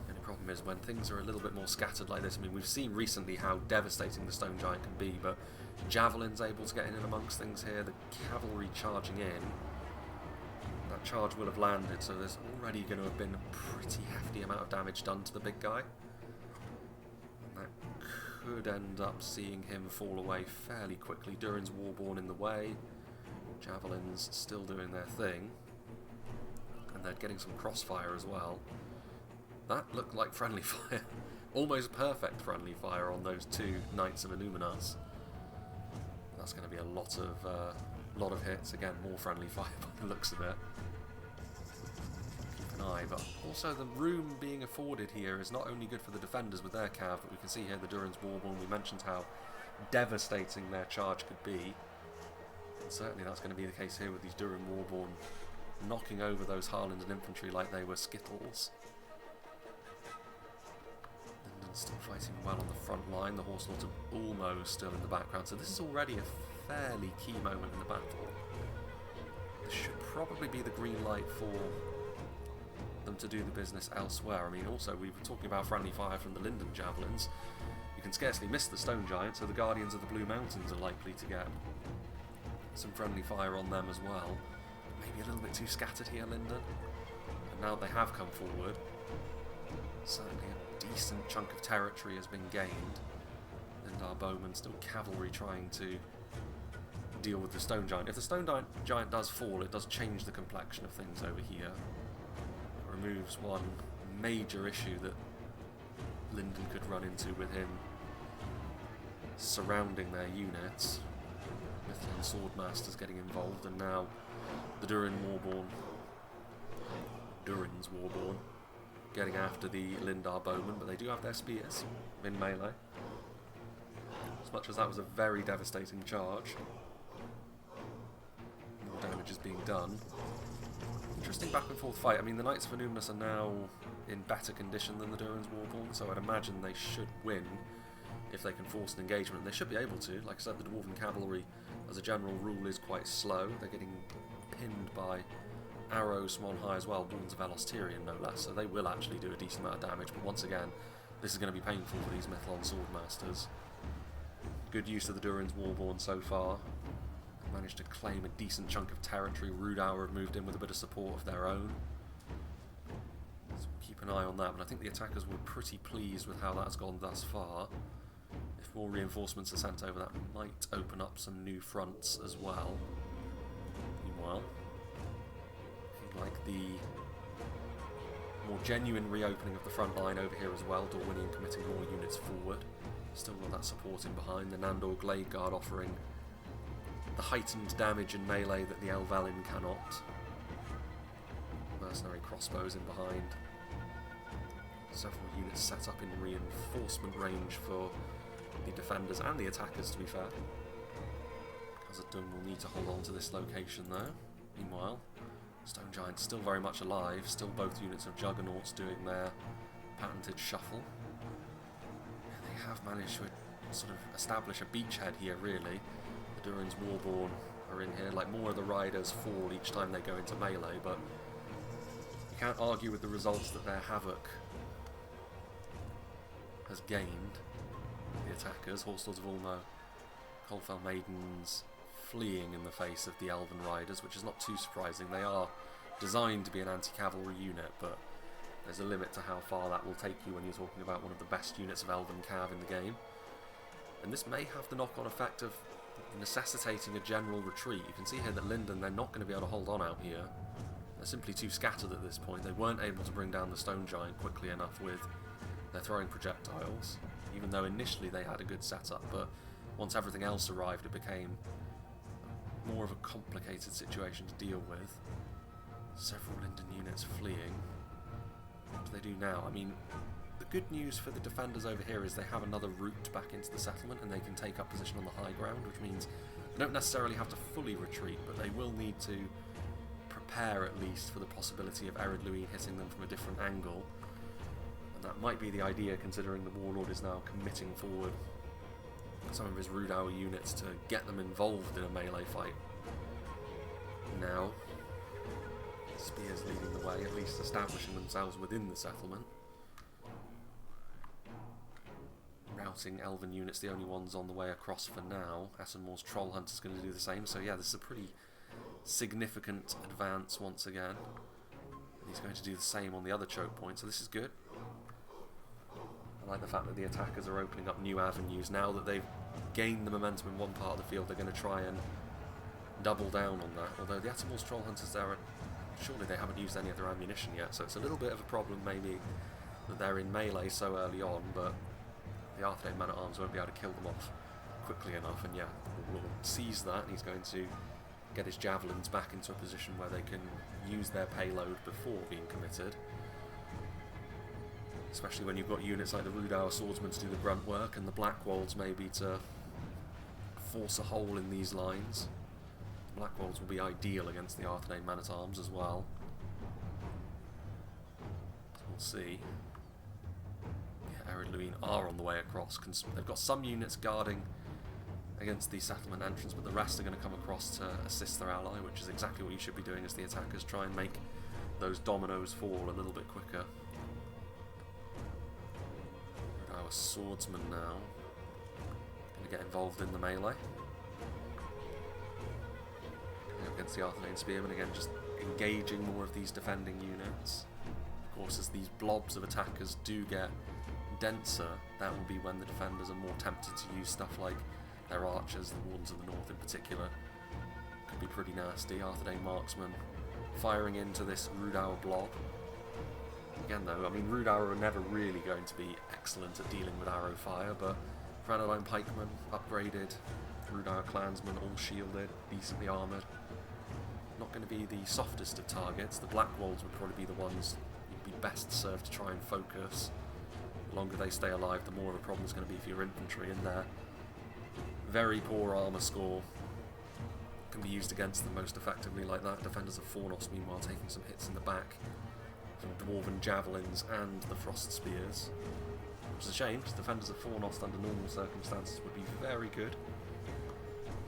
The only problem is when things are a little bit more scattered like this. I mean, we've seen recently how devastating the Stone Giant can be, but Javelin's able to get in amongst things here. The cavalry charging in. That charge will have landed, so there's already going to have been a pretty hefty amount of damage done to the big guy. And that could end up seeing him fall away fairly quickly. Durin's Warborn in the way. Javelins still doing their thing. And they're getting some crossfire as well. That looked like friendly fire. Almost perfect friendly fire on those two Knights of Illuminas. That's going to be a lot of hits. Again, more friendly fire by the looks of it. Keep an eye, but also the room being afforded here is not only good for the defenders with their cav, but we can see here the Durin's Warborn. We mentioned how devastating their charge could be. And certainly that's going to be the case here with these Durin Warborn knocking over those Harlanded infantry like they were skittles. Lindon's still fighting well on the front line. The Horse Lords of Ulmo still in the background. So this is already a fairly key moment in the battle. This should probably be the green light for them to do the business elsewhere. I mean, also we were talking about friendly fire from the Lindon Javelins. You can scarcely miss the Stone Giant, so the Guardians of the Blue Mountains are likely to get some friendly fire on them as well. Maybe a little bit too scattered here, Lindon. And now they have come forward. Certainly a decent chunk of territory has been gained. Lindar Bowman still cavalry trying to deal with the Stone Giant. If the Stone Giant does fall, it does change the complexion of things over here. It removes one major issue that Lindon could run into with him surrounding their units. Mithril Swordmasters getting involved, and now the Durin's Warborn getting after the Lindar Bowmen, but they do have their spears in melee. As much as that was a very devastating charge, more damage is being done. Interesting back and forth fight. I mean, the Knights of Illuminus are now in better condition than the Durin's Warborn, so I'd imagine they should win if they can force an engagement. They should be able to. Like I said, the Dwarven Cavalry, as a general rule, is quite slow. They're getting pinned by arrows from on high as well, Dawns of Elostirion no less, so they will actually do a decent amount of damage, but once again, this is going to be painful for these Mithlon Swordmasters. Good use of the Durin's Warborn so far. They've managed to claim a decent chunk of territory. Rhudaur have moved in with a bit of support of their own. So we'll keep an eye on that, but I think the attackers were pretty pleased with how that's gone thus far. If more reinforcements are sent over, that might open up some new fronts as well. Meanwhile, like the more genuine reopening of the front line over here as well, Dorwinion committing more units forward. Still got that support in behind, the Nandor Glade Guard offering the heightened damage in melee that the Elvelin cannot. Mercenary crossbows in behind. Several units set up in reinforcement range for the defenders and the attackers, to be fair. Khazad will need to hold on to this location though. Meanwhile, Stone Giant's still very much alive, still both units of Juggernauts doing their patented shuffle. Yeah, they have managed to sort of establish a beachhead here, really. The Durin's Warborn are in here, like more of the riders fall each time they go into melee, but you can't argue with the results that their havoc has gained. The attackers, Horse Lords of Ulmo, Coldfell Maidens, fleeing in the face of the Elven Riders, which is not too surprising. They are designed to be an anti-cavalry unit, but there's a limit to how far that will take you when you're talking about one of the best units of Elven Cav in the game. And this may have the knock-on effect of necessitating a general retreat. You can see here that Lindon, they're not going to be able to hold on out here. They're simply too scattered at this point. They weren't able to bring down the Stone Giant quickly enough with their throwing projectiles, even though initially they had a good setup, but once everything else arrived, it became more of a complicated situation to deal with. Several Lindon units fleeing. What do they do now? I mean, The good news for the defenders over here is they have another route back into the settlement, and they can take up position on the high ground, which means they don't necessarily have to fully retreat, but they will need to prepare at least for the possibility of Ered Luin hitting them from a different angle. And that might be the idea, considering the Warlord is now committing forward some of his Rhudaur units to get them involved in a melee fight. Now, spears leading the way, at least establishing themselves within the settlement. Routing elven units, the only ones on the way across for now. Essenmore's Troll Hunter's going to do the same, so yeah, this is a pretty significant advance once again. And he's going to do the same on the other choke point, so this is good. I like the fact that the attackers are opening up new avenues. Now that they've gained the momentum in one part of the field, they're going to try and double down on that. Although the Essenmore's Troll Hunters there, surely they haven't used any of their ammunition yet, so it's a little bit of a problem maybe that they're in melee so early on, but the Arthedain man-at-arms won't be able to kill them off quickly enough, and yeah, the Lord sees that, and he's going to get his javelins back into a position where they can use their payload before being committed. Especially when you've got units like the Rhudaur swordsmen to do the grunt work, and the Blackwolds maybe to force a hole in these lines. The Blackwolds will be ideal against the Arthedain man-at-arms as well. So we'll see. Ered Luin are on the way across. They've got some units guarding against the settlement entrance, but the rest are going to come across to assist their ally, which is exactly what you should be doing as the attackers try and make those dominoes fall a little bit quicker. Our swordsman now going to get involved in the melee against the Arthedain spearmen, again just engaging more of these defending units. Of course, as these blobs of attackers do get denser, that will be when the defenders are more tempted to use stuff like their archers, the Wardens of the North in particular. Could be pretty nasty. Arthedain marksmen firing into this Rhudaur blob. Again though, I mean, Rhudaur are never really going to be excellent at dealing with arrow fire, but CARANOST pikemen, upgraded, Rhudaur clansmen, all shielded, decently armoured. Not going to be the softest of targets. The Blackwolds would probably be the ones you'd be best served to try and focus. The longer they stay alive, the more of a problem it's going to be for your infantry, and their very poor armour score can be used against them most effectively like that. Defenders of Fornost, meanwhile, taking some hits in the back from Dwarven javelins and the frost spears, which is a shame, because defenders of Fornost under normal circumstances would be very good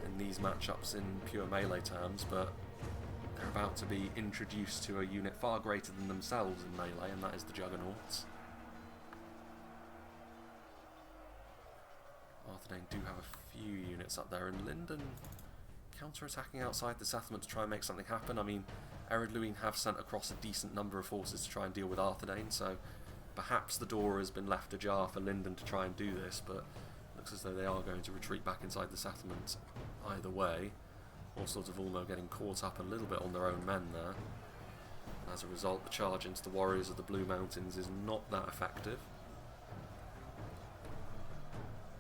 in these matchups in pure melee terms, but they're about to be introduced to a unit far greater than themselves in melee, and that is the Juggernauts. Arthedain do have a few units up there, and Lindon counter-attacking outside the settlement to try and make something happen. I mean, Ered Luin have sent across a decent number of forces to try and deal with Arthedain, so perhaps the door has been left ajar for Lindon to try and do this, but it looks as though they are going to retreat back inside the settlement either way. All sorts of Ulmo getting caught up a little bit on their own men there. And as a result, the charge into the warriors of the Blue Mountains is not that effective.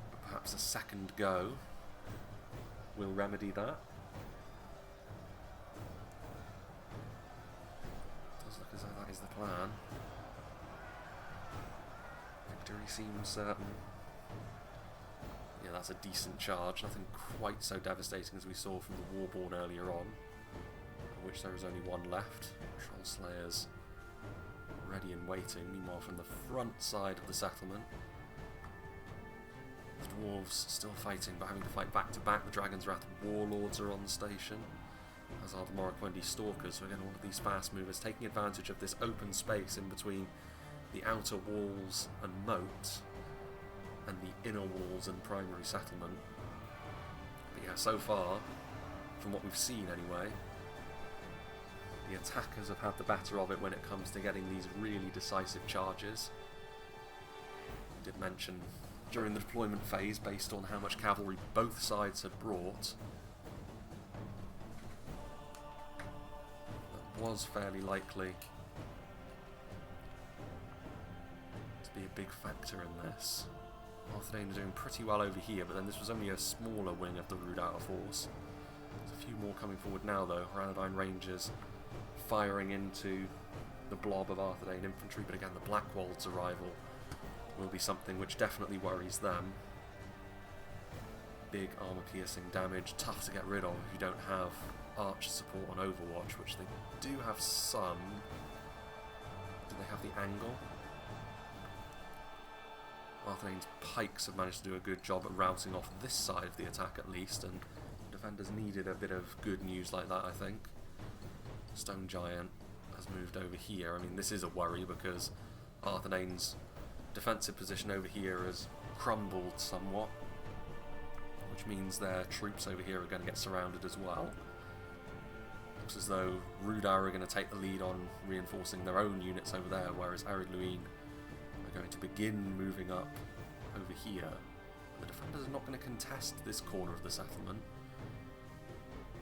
But perhaps a second go will remedy that. Does look as though that is the plan. Victory seems certain. Yeah, that's a decent charge, nothing quite so devastating as we saw from the Warborn earlier on, of which there is only one left. Troll Slayers ready and waiting. Meanwhile, from the front side of the settlement, the Dwarves still fighting, but having to fight back to back. The Dragon's Wrath Warlords are on the station, as are the Morroquendi Stalkers. So again, all of these fast movers taking advantage of this open space in between the outer walls and moat and the inner walls and primary settlement. But yeah, so far, from what we've seen anyway, the attackers have had the better of it when it comes to getting these really decisive charges. I did mention during the deployment phase, based on how much cavalry both sides had brought, that was fairly likely to be a big factor in this. Arthedain are doing pretty well over here, but then this was only a smaller wing of the Rhudaur force. There's a few more coming forward now though. Arthedain Rangers firing into the blob of Arthedain infantry, but again the Blackwolds' arrival will be something which definitely worries them. Big armor-piercing damage, tough to get rid of if you don't have archer support on Overwatch, which they do have some. Do they have the angle? Arthedain's pikes have managed to do a good job at routing off this side of the attack at least, and defenders needed a bit of good news like that, I think. Stone Giant has moved over here. I mean, this is a worry because Arthedain's defensive position over here has crumbled somewhat, which means their troops over here are going to get surrounded as well. Looks as though Rhudaur are going to take the lead on reinforcing their own units over there, whereas Ered Luin are going to begin moving up over here. The defenders are not going to contest this corner of the settlement,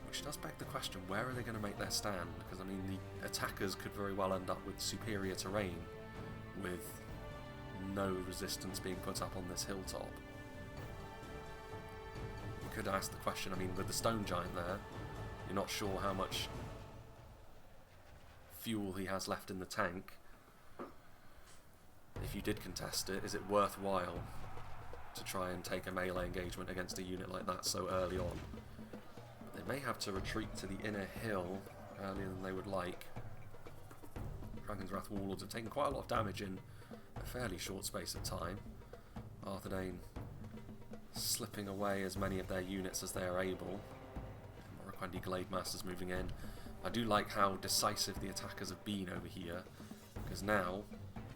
which does beg the question, where are they going to make their stand? Because, I mean, the attackers could very well end up with superior terrain, with no resistance being put up on this hilltop. You could ask the question, I mean, with the Stone Giant there, you're not sure how much fuel he has left in the tank. If you did contest it, is it worthwhile to try and take a melee engagement against a unit like that so early on? But they may have to retreat to the inner hill earlier than they would like. Dragon's Wrath Warlords have taken quite a lot of damage in a fairly short space of time. Arthedain slipping away as many of their units as they are able. Moriquendi Glade Masters moving in. I do like how decisive the attackers have been over here, because now,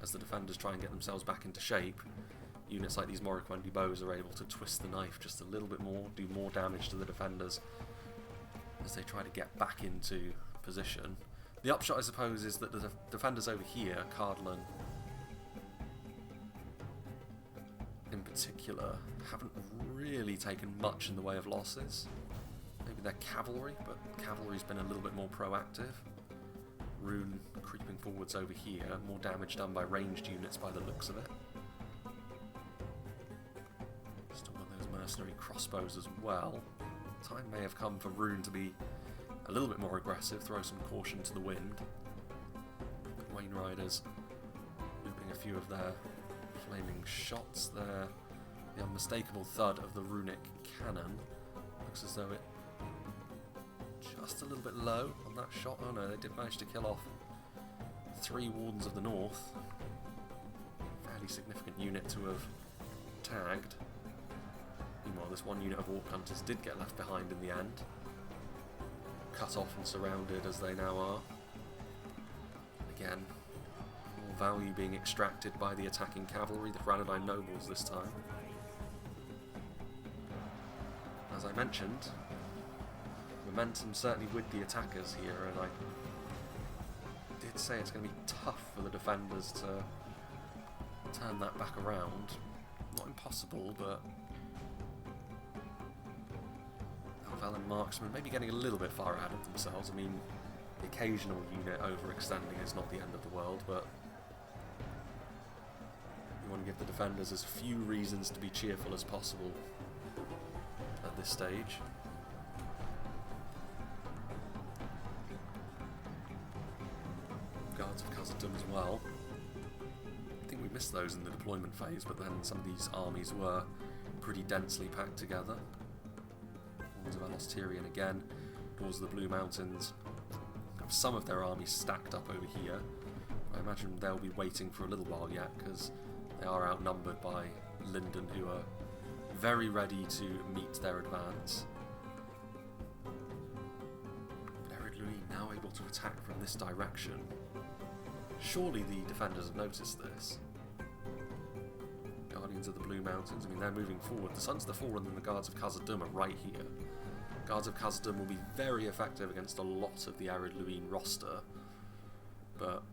as the defenders try and get themselves back into shape, units like these Moriquendi bows are able to twist the knife just a little bit more, do more damage to the defenders as they try to get back into position. The upshot, I suppose, is that the defenders over here, Cardolan in particular, haven't really taken much in the way of losses. Maybe their cavalry, but cavalry's been a little bit more proactive. Rhun creeping forwards over here, more damage done by ranged units by the looks of it. Still got those mercenary crossbows as well. Time may have come for Rhun to be a little bit more aggressive, throw some caution to the wind. Wain Riders looping a few of their flaming shots there. The unmistakable thud of the runic cannon. Looks as though it just a little bit low on that shot. Oh no, they did manage to kill off 3 Wardens of the North. Fairly significant unit to have tagged. Meanwhile, this one unit of Orc Hunters did get left behind in the end. Cut off and surrounded as they now are. Again, more value being extracted by the attacking cavalry, the Arthedain nobles this time. As I mentioned, momentum certainly with the attackers here, and I did say it's going to be tough for the defenders to turn that back around. Not impossible, but Valin Marksman maybe getting a little bit far ahead of themselves. I mean, the occasional unit overextending is not the end of the world, but you want to give the defenders as few reasons to be cheerful as possible at this stage. Guards of Khazad as well. I think we missed those in the deployment phase, but then some of these armies were pretty densely packed together. Of Alostirian again, towards the Blue Mountains. Have some of their armies stacked up over here. I imagine they'll be waiting for a little while yet, because they are outnumbered by Lindon, who are very ready to meet their advance. But Ered Luin now able to attack from this direction. Surely the defenders have noticed this. Guardians of the Blue Mountains, I mean, they're moving forward. The Sons of the Fallen and the Guards of Khazad are right here. Guards of Khazad will be very effective against a lot of the Ered Luin roster, but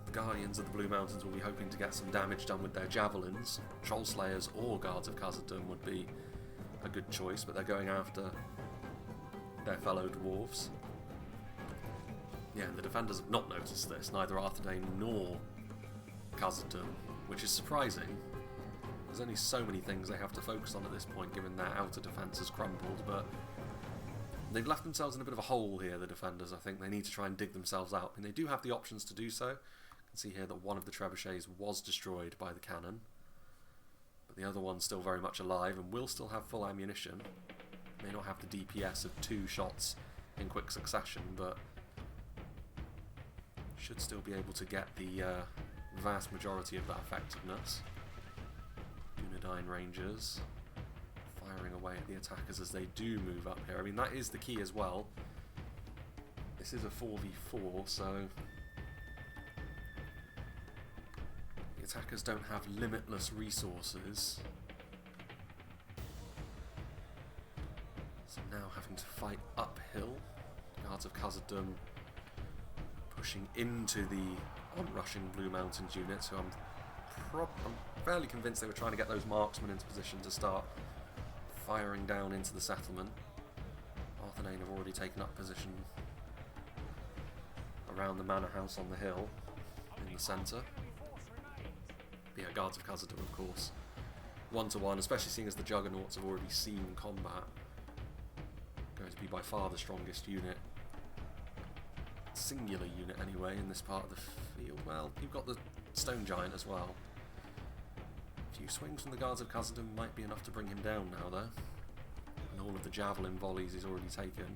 the Guardians of the Blue Mountains will be hoping to get some damage done with their javelins. Troll Slayers or Guards of Khazad would be a good choice, but they're going after their fellow dwarves. Yeah, the defenders have not noticed this, neither Arthedain nor Khazad, which is surprising. There's only so many things they have to focus on at this point, given their outer defence has crumbled, but they've left themselves in a bit of a hole here, the defenders. I think they need to try and dig themselves out. I mean, they do have the options to do so, can see here that one of the trebuchets was destroyed by the cannon, but the other one's still very much alive and will still have full ammunition. May not have the DPS of 2 shots in quick succession, but should still be able to get the vast majority of that effectiveness. Arthedain Rangers firing away at the attackers as they do move up here. I mean, that is the key as well. This is a 4v4, so the attackers don't have limitless resources. So now having to fight uphill. Guards of Khazad pushing into the onrushing Blue Mountains units, who I'm fairly convinced they were trying to get those marksmen into position to start firing down into the settlement. Arthedain have already taken up position around the manor house on the hill in the centre. The Guards of Khazad, of course, 1-to-1, especially seeing as the Juggernauts have already seen combat. Going to be by far the strongest unit, singular unit anyway, in this part of the field. Well, you've got the Stone Giant as well. A few swings from the Guards of Khazad might be enough to bring him down now, though. And all of the javelin volleys he's already taken.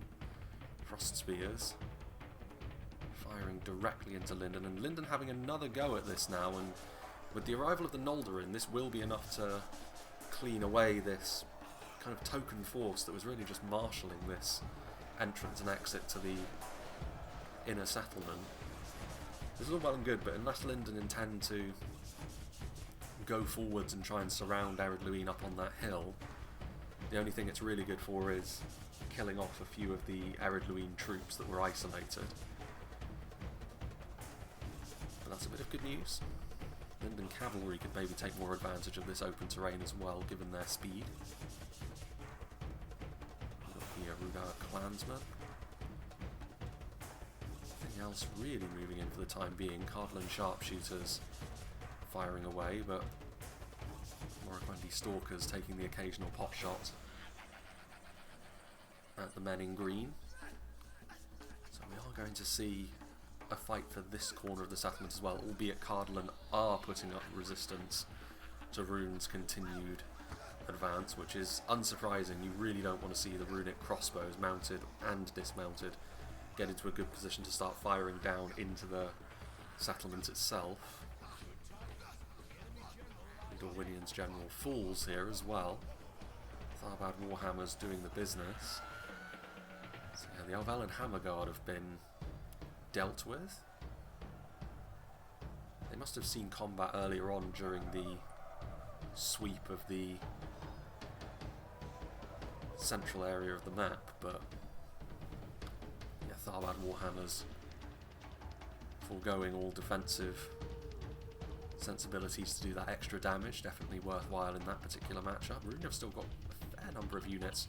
Frost Spears firing directly into Lindon, and Lindon having another go at this now, and with the arrival of the Noldorin, this will be enough to clean away this kind of token force that was really just marshalling this entrance and exit to the inner settlement. This is all well and good, but unless Lindon intend to go forwards and try and surround Ered Luin up on that hill, the only thing it's really good for is killing off a few of the Ered Luin troops that were isolated. But that's a bit of good news. Lindon cavalry could maybe take more advantage of this open terrain as well, given their speed. Here, Rhudaur clansmen. Nothing else really moving in for the time being. Cardolan sharpshooters firing away, but Moragwandi stalkers taking the occasional pot shot at the men in green. So we are going to see a fight for this corner of the settlement as well, albeit Cardolan are putting up resistance to Rhune's continued advance, which is unsurprising. You really don't want to see the runic crossbows, mounted and dismounted, get into a good position to start firing down into the settlement itself. Dorwinion's general falls here as well. Tharbad Warhammers doing the business. So yeah, the Arvellan Hammer Guard have been dealt with. They must have seen combat earlier on during the sweep of the central area of the map, but yeah, Tharbad Warhammers foregoing all defensive sensibilities to do that extra damage, definitely worthwhile in that particular matchup. Rhun have still got a fair number of units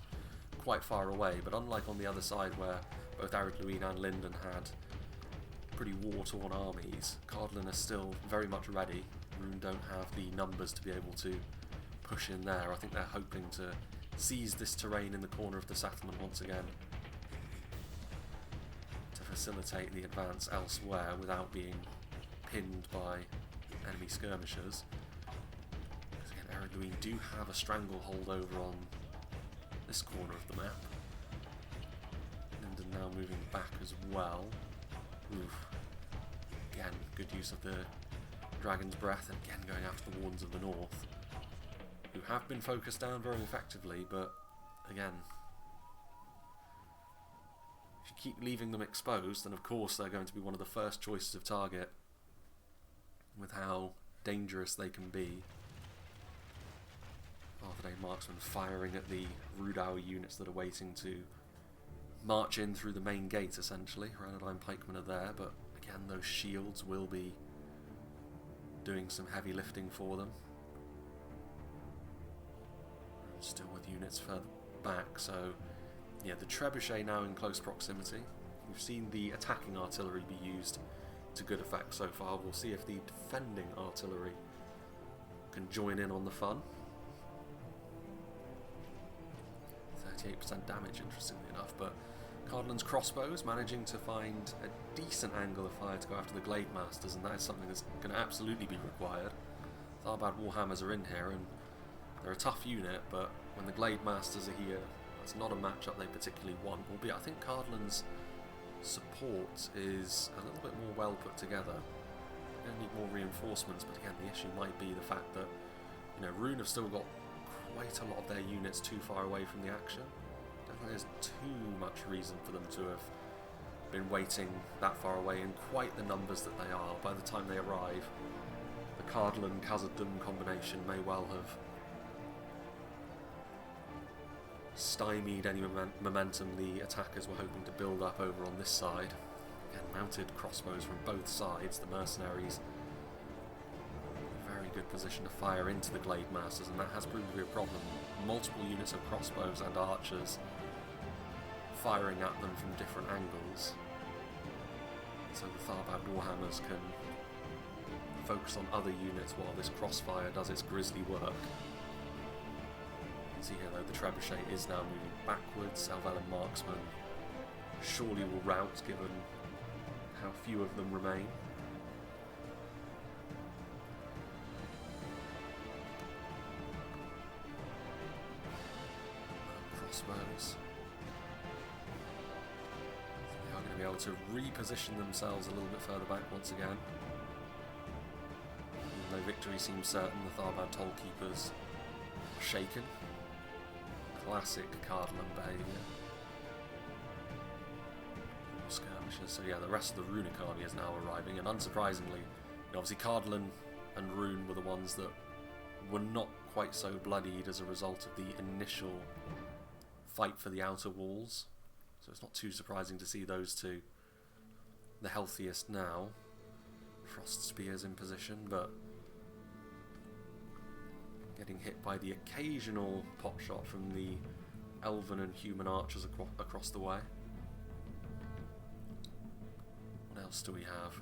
quite far away, but unlike on the other side where both Ered Luin and Lindon had pretty war-torn armies, Cardolan are still very much ready. Rhun don't have the numbers to be able to push in there. I think they're hoping to seize this terrain in the corner of the settlement once again to facilitate the advance elsewhere without being pinned by enemy skirmishers. Because again, Ered Luin do have a stranglehold over on this corner of the map. Lindon now moving back as well. Oof. Again, good use of the Dragon's Breath, and again going after the Wardens of the North, who have been focused down very effectively, but again, if you keep leaving them exposed, then of course they're going to be one of the first choices of target with how dangerous they can be. Arthedain marksmen firing at the Rhudaur units that are waiting to march in through the main gate, essentially. Arthedain pikemen are there, but again, those shields will be doing some heavy lifting for them. Still with units further back, so yeah, the trebuchet now in close proximity. We've seen the attacking artillery be used to good effect so far. We'll see if the defending artillery can join in on the fun. 38% damage, interestingly enough, but Cardolan's crossbows managing to find a decent angle of fire to go after the Glade Masters, and that is something that's going to absolutely be required. Tharbad Warhammers are in here, and they're a tough unit, but when the Glade Masters are here, that's not a matchup they particularly want. Albeit I think Cardolan's support is a little bit more well put together. They're going to need more reinforcements, but again, the issue might be the fact that, you know, Rhun have still got quite a lot of their units too far away from the action. I don't think there's too much reason for them to have been waiting that far away in quite the numbers that they are. By the time they arrive, the Cardolan Khazad combination may well have stymied any momentum the attackers were hoping to build up over on this side. Again, mounted crossbows from both sides. The mercenaries in a very good position to fire into the Glade Masters, and that has proved to be a problem. Multiple units of crossbows and archers firing at them from different angles, so the Tharbad Warhammers can focus on other units while this crossfire does its grisly work. See here though, the Trebuchet is now moving backwards. Elvellyn Marksman surely will rout given how few of them remain. Crossbows. They are going to be able to reposition themselves a little bit further back once again. Even though victory seems certain, the Tharbad Tollkeepers are shaken. Classic Cardolan behaviour. More skirmishers. So yeah, the rest of the runic army is now arriving, and unsurprisingly, obviously Cardolan and Rhun were the ones that were not quite so bloodied as a result of the initial fight for the outer walls. So it's not too surprising to see those two the healthiest now. Frost Spears in position, but getting hit by the occasional pot shot from the elven and human archers across the way. What else do we have?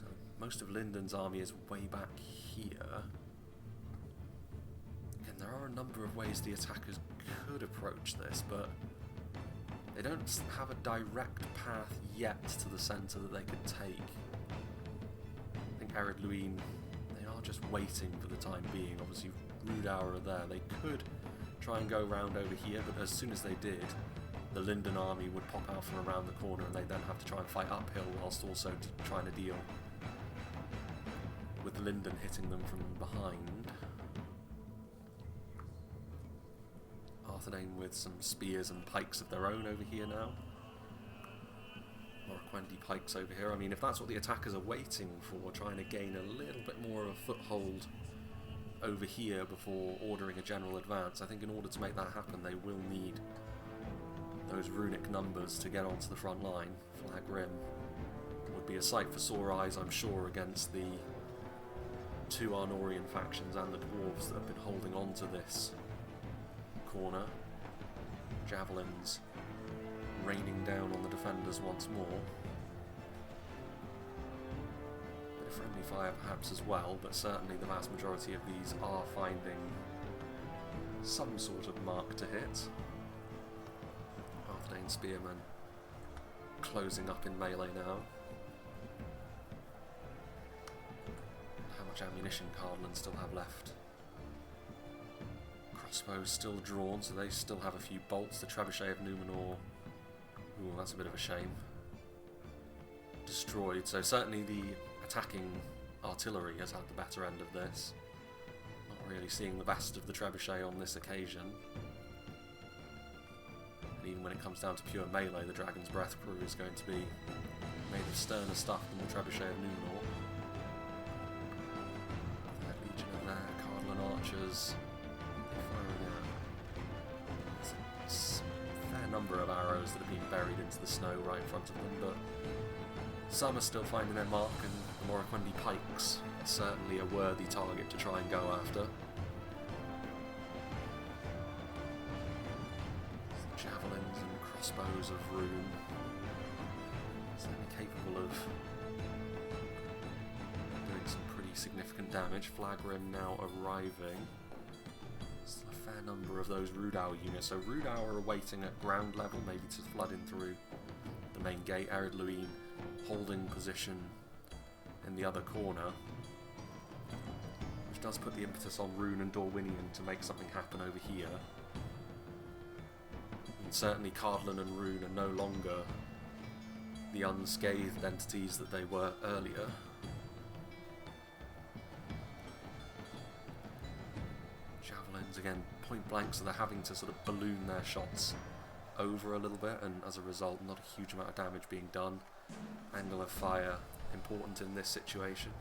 So most of Lindon's army is way back here. Again, there are a number of ways the attackers could approach this, but they don't have a direct path yet to the centre that they could take. I think Ered, Luin, just waiting for the time being. Obviously Rhudaur are there. They could try and go round over here, but as soon as they did, the Lindon army would pop out from around the corner, and they'd then have to try and fight uphill whilst also trying to deal with Lindon hitting them from behind. Arthedain with some spears and pikes of their own over here now. Quanti pikes over here. I mean, if that's what the attackers are waiting for, trying to gain a little bit more of a foothold over here before ordering a general advance, I think in order to make that happen they will need those runic numbers to get onto the front line. Flag Rim would be a sight for sore eyes, I'm sure, against the two Arnorian factions and the dwarves that have been holding on to this corner. Javelins raining down on the defenders once more. Bit of friendly fire perhaps as well, but certainly the vast majority of these are finding some sort of mark to hit. Arthedain Spearmen closing up in melee now. How much ammunition Cardolan still have left? Crossbows still drawn, so they still have a few bolts. The Trebuchet of Numenor, ooh, that's a bit of a shame, destroyed. So certainly the attacking artillery has had the better end of this. Not really seeing the best of the Trebuchet on this occasion. And even when it comes down to pure melee, the Dragon's Breath crew is going to be made of sterner stuff than the Trebuchet of Numenor. Third Legion are there, Cardolan archers firing out. It's a fair number of arrows that have been buried into the snow right in front of them, but some are still finding their mark, and the Moraquendi pikes are certainly a worthy target to try and go after. Javelins and crossbows of Rhun, certainly capable of doing some pretty significant damage. Flag Rim now arriving. Still a fair number of those Rhudaur units. So Rhudaur are waiting at ground level, maybe to flood in through the main gate. Ered Luin holding position in the other corner, which does put the impetus on Rhun and Dorwinion to make something happen over here. And certainly Cardolan and Rhun are no longer the unscathed entities that they were earlier. Javelins, again, point blank, so they're having to sort of balloon their shots over a little bit, and as a result, not a huge amount of damage being done. Angle of fire, important in this situation.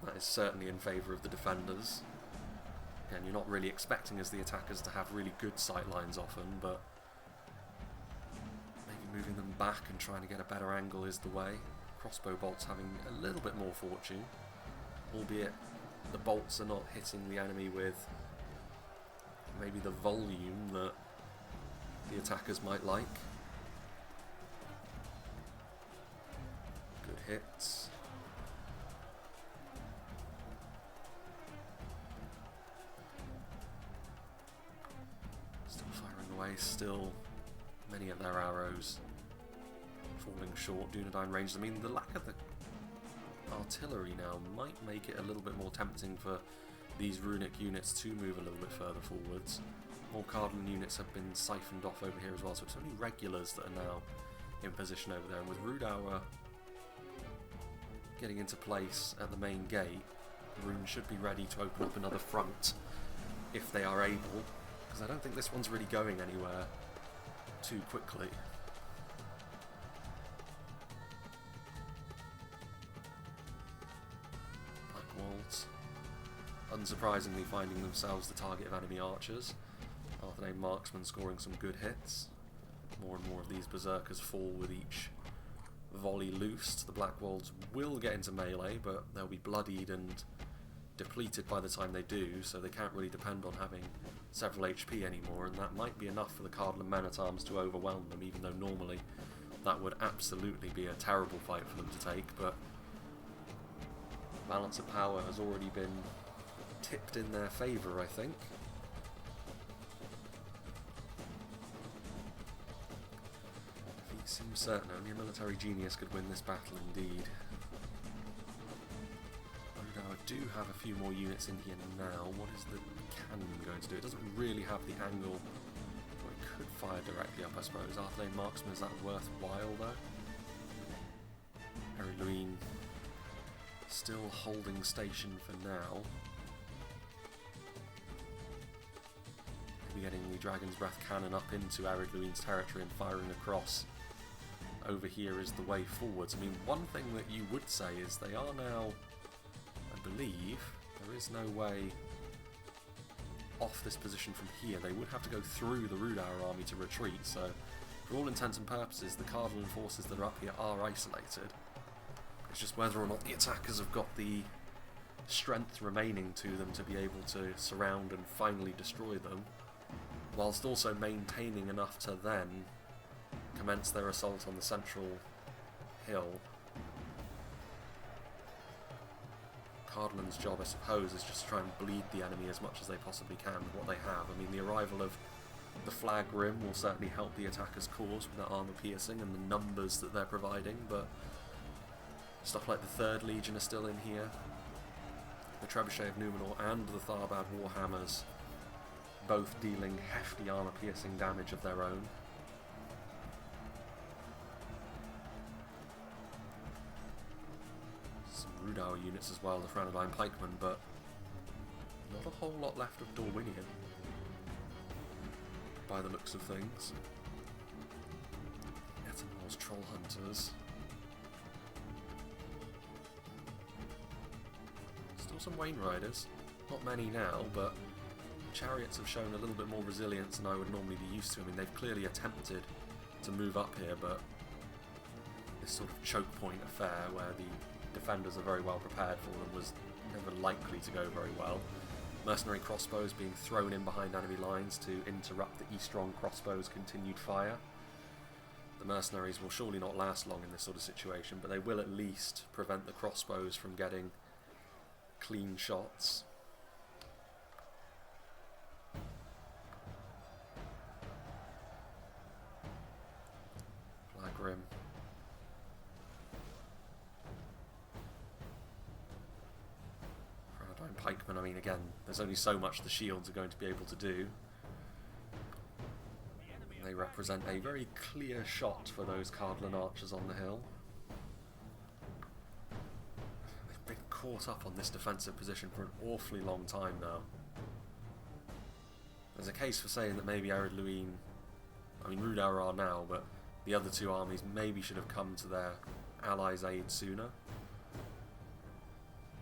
That is certainly in favour of the defenders. Again, you're not really expecting as the attackers to have really good sight lines often, but maybe moving them back and trying to get a better angle is the way. Crossbow bolts having a little bit more fortune, albeit the bolts are not hitting the enemy with maybe the volume that the attackers might like. Good hits. Still firing away, still many of their arrows falling short. Dunedain range. I mean, the lack of the artillery now might make it a little bit more tempting for these runic units to move a little bit further forwards. More Cardolan units have been siphoned off over here as well, so it's only regulars that are now in position over there. And with Rhudaur getting into place at the main gate, Rhun should be ready to open up another front if they are able, because I don't think this one's really going anywhere too quickly. Blackwolds, unsurprisingly, finding themselves the target of enemy archers. Arthedain marksmen scoring some good hits. More and more of these berserkers fall with each volley loosed. The Blackwolds will get into melee, but they'll be bloodied and depleted by the time they do, so they can't really depend on having several HP anymore, and that might be enough for the Cardolan men-at-arms to overwhelm them, even though normally that would absolutely be a terrible fight for them to take. But balance of power has already been tipped in their favour, I think. Defeat seems certain. Only a military genius could win this battle indeed. I do have a few more units in here now. What is the cannon going to do? It doesn't really have the angle. Well, it could fire directly up, I suppose. Arthedain marksman, is that worthwhile though? Ered Luin still holding station for now. Maybe getting the Dragon's Breath cannon up into Ered Luin's territory and firing across over here is the way forwards. I mean, one thing that you would say is they are now, I believe, there is no way off this position from here. They would have to go through the Rhudaur army to retreat, so for all intents and purposes the Cardolan forces that are up here are isolated. It's just whether or not the attackers have got the strength remaining to them to be able to surround and finally destroy them, whilst also maintaining enough to then commence their assault on the central hill. Cardolan's job, I suppose, is just to try and bleed the enemy as much as they possibly can with what they have. I mean, the arrival of the Flag Rim will certainly help the attackers' cause with their armour piercing and the numbers that they're providing, but stuff like the 3rd Legion are still in here. The Trebuchet of Numenor and the Tharbad Warhammers both dealing hefty armour piercing damage of their own. Rhudaur units as well, the Arthedain pikemen, but not a whole lot left of Dorwinion by the looks of things. Etenor's Troll Hunters. Still some Wain Riders, not many now, but Chariots have shown a little bit more resilience than I would normally be used to. I mean, they've clearly attempted to move up here, but this sort of choke point affair where the defenders are very well prepared for them was never likely to go very well. Mercenary crossbows being thrown in behind enemy lines to interrupt the Eastron crossbows' continued fire. The mercenaries will surely not last long in this sort of situation, but they will at least prevent the crossbows from getting clean shots. pikemen, I mean, again, there's only so much the shields are going to be able to do. They represent a very clear shot for those Cardolan archers on the hill. They've been caught up on this defensive position for an awfully long time now. There's a case for saying that maybe Ered, Luin, I mean Rhudaur are now, but the other two armies maybe should have come to their allies' aid sooner.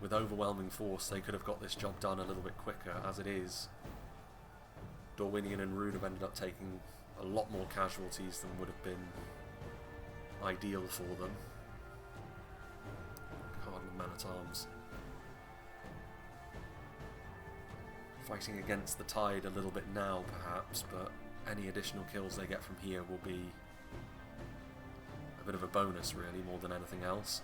With overwhelming force, they could have got this job done a little bit quicker. As it is, Dorwinion and Rhun have ended up taking a lot more casualties than would have been ideal for them. Cardolan men-at-arms fighting against the tide a little bit now, perhaps, but any additional kills they get from here will be a bit of a bonus, really, more than anything else.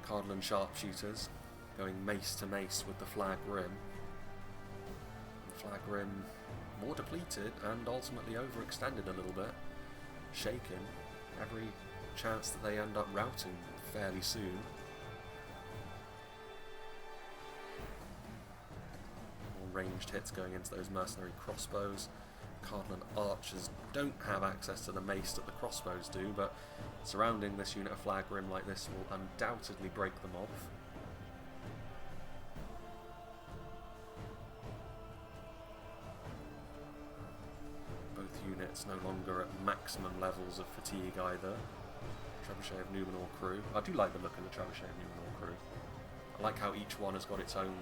Cardolan sharpshooters going mace to mace with the Flag Rim. The Flag Rim more depleted and ultimately overextended a little bit. Shaken. Every chance that they end up routing fairly soon. More ranged hits going into those mercenary crossbows. Cardolan archers don't have access to the mace that the crossbows do, but surrounding this unit of Flag Rim like this will undoubtedly break them off. Units no longer at maximum levels of fatigue either. Trebuchet of Numenor crew. I do like the look of the Trebuchet of Numenor crew. I like how each one has got its own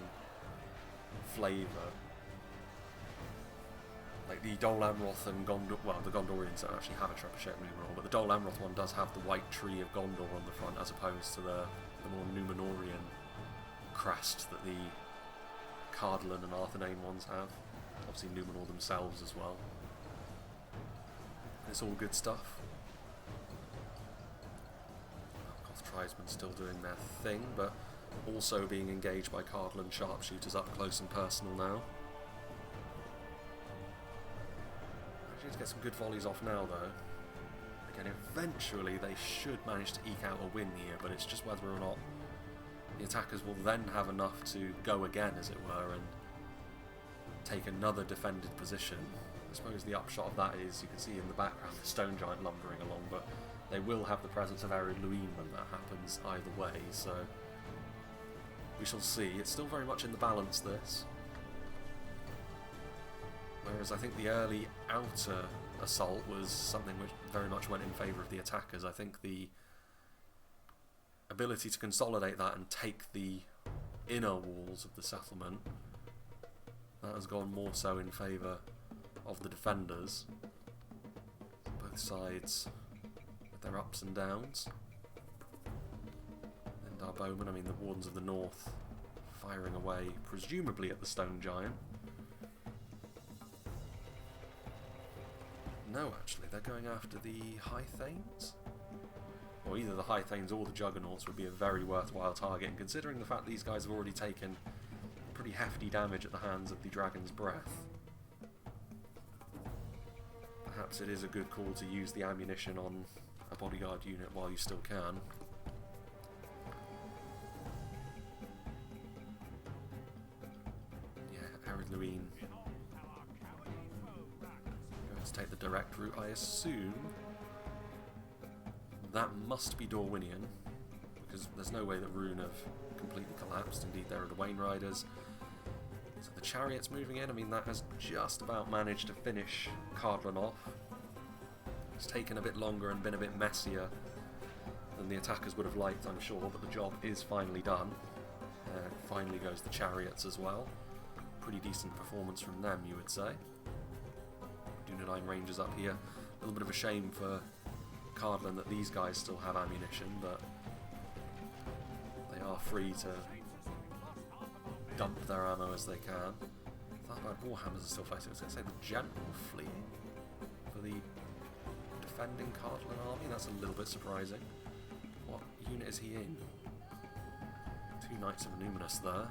flavour. Like the Dol Amroth and Gondor, well, the Gondorians don't actually have a Trebuchet of Numenor, but the Dol Amroth one does have the white tree of Gondor on the front, as opposed to the more Numenorian crest that the Cardolan and Arthedain ones have. Obviously Numenor themselves as well. It's all good stuff. Goth tribesmen still doing their thing, but also being engaged by Cardolan sharpshooters up close and personal now. Actually, to get some good volleys off now, though. Again, eventually they should manage to eke out a win here, but it's just whether or not the attackers will then have enough to go again, as it were, and take another defended position. I suppose the upshot of that is you can see in the background the stone giant lumbering along, but they will have the presence of Ered Luin when that happens either way, so we shall see. It's still very much in the balance, this. Whereas I think the early outer assault was something which very much went in favour of the attackers. I think the ability to consolidate that and take the inner walls of the settlement, that has gone more so in favour of the defenders. Both sides with their ups and downs. And our bowmen, I mean the Wardens of the North, firing away presumably at the stone giant. No, actually, they're going after the High Thanes. Or either the High Thanes or the Juggernauts would be a very worthwhile target, and considering the fact these guys have already taken pretty hefty damage at the hands of the Dragon's Breath, perhaps it is a good call to use the ammunition on a bodyguard unit while you still can. Yeah, Ered Luin going to take the direct route, I assume. That must be Dorwinion, because there's no way that Rhun have completely collapsed. Indeed, there are the Wain Riders. So the chariots moving in, I mean, that has just about managed to finish Cardolan off. It's taken a bit longer and been a bit messier than the attackers would have liked, I'm sure, but the job is finally done. Finally goes the chariots as well. Pretty decent performance from them, you would say. Dunedain Rangers up here. A little bit of a shame for Cardolan that these guys still have ammunition, but they are free to dump their ammo as they can. Tharbad Warhammers are still fighting. I was going to say the general fleeing for the defending Cardolan army. That's a little bit surprising. What unit is he in? 2 Knights of Numinous there.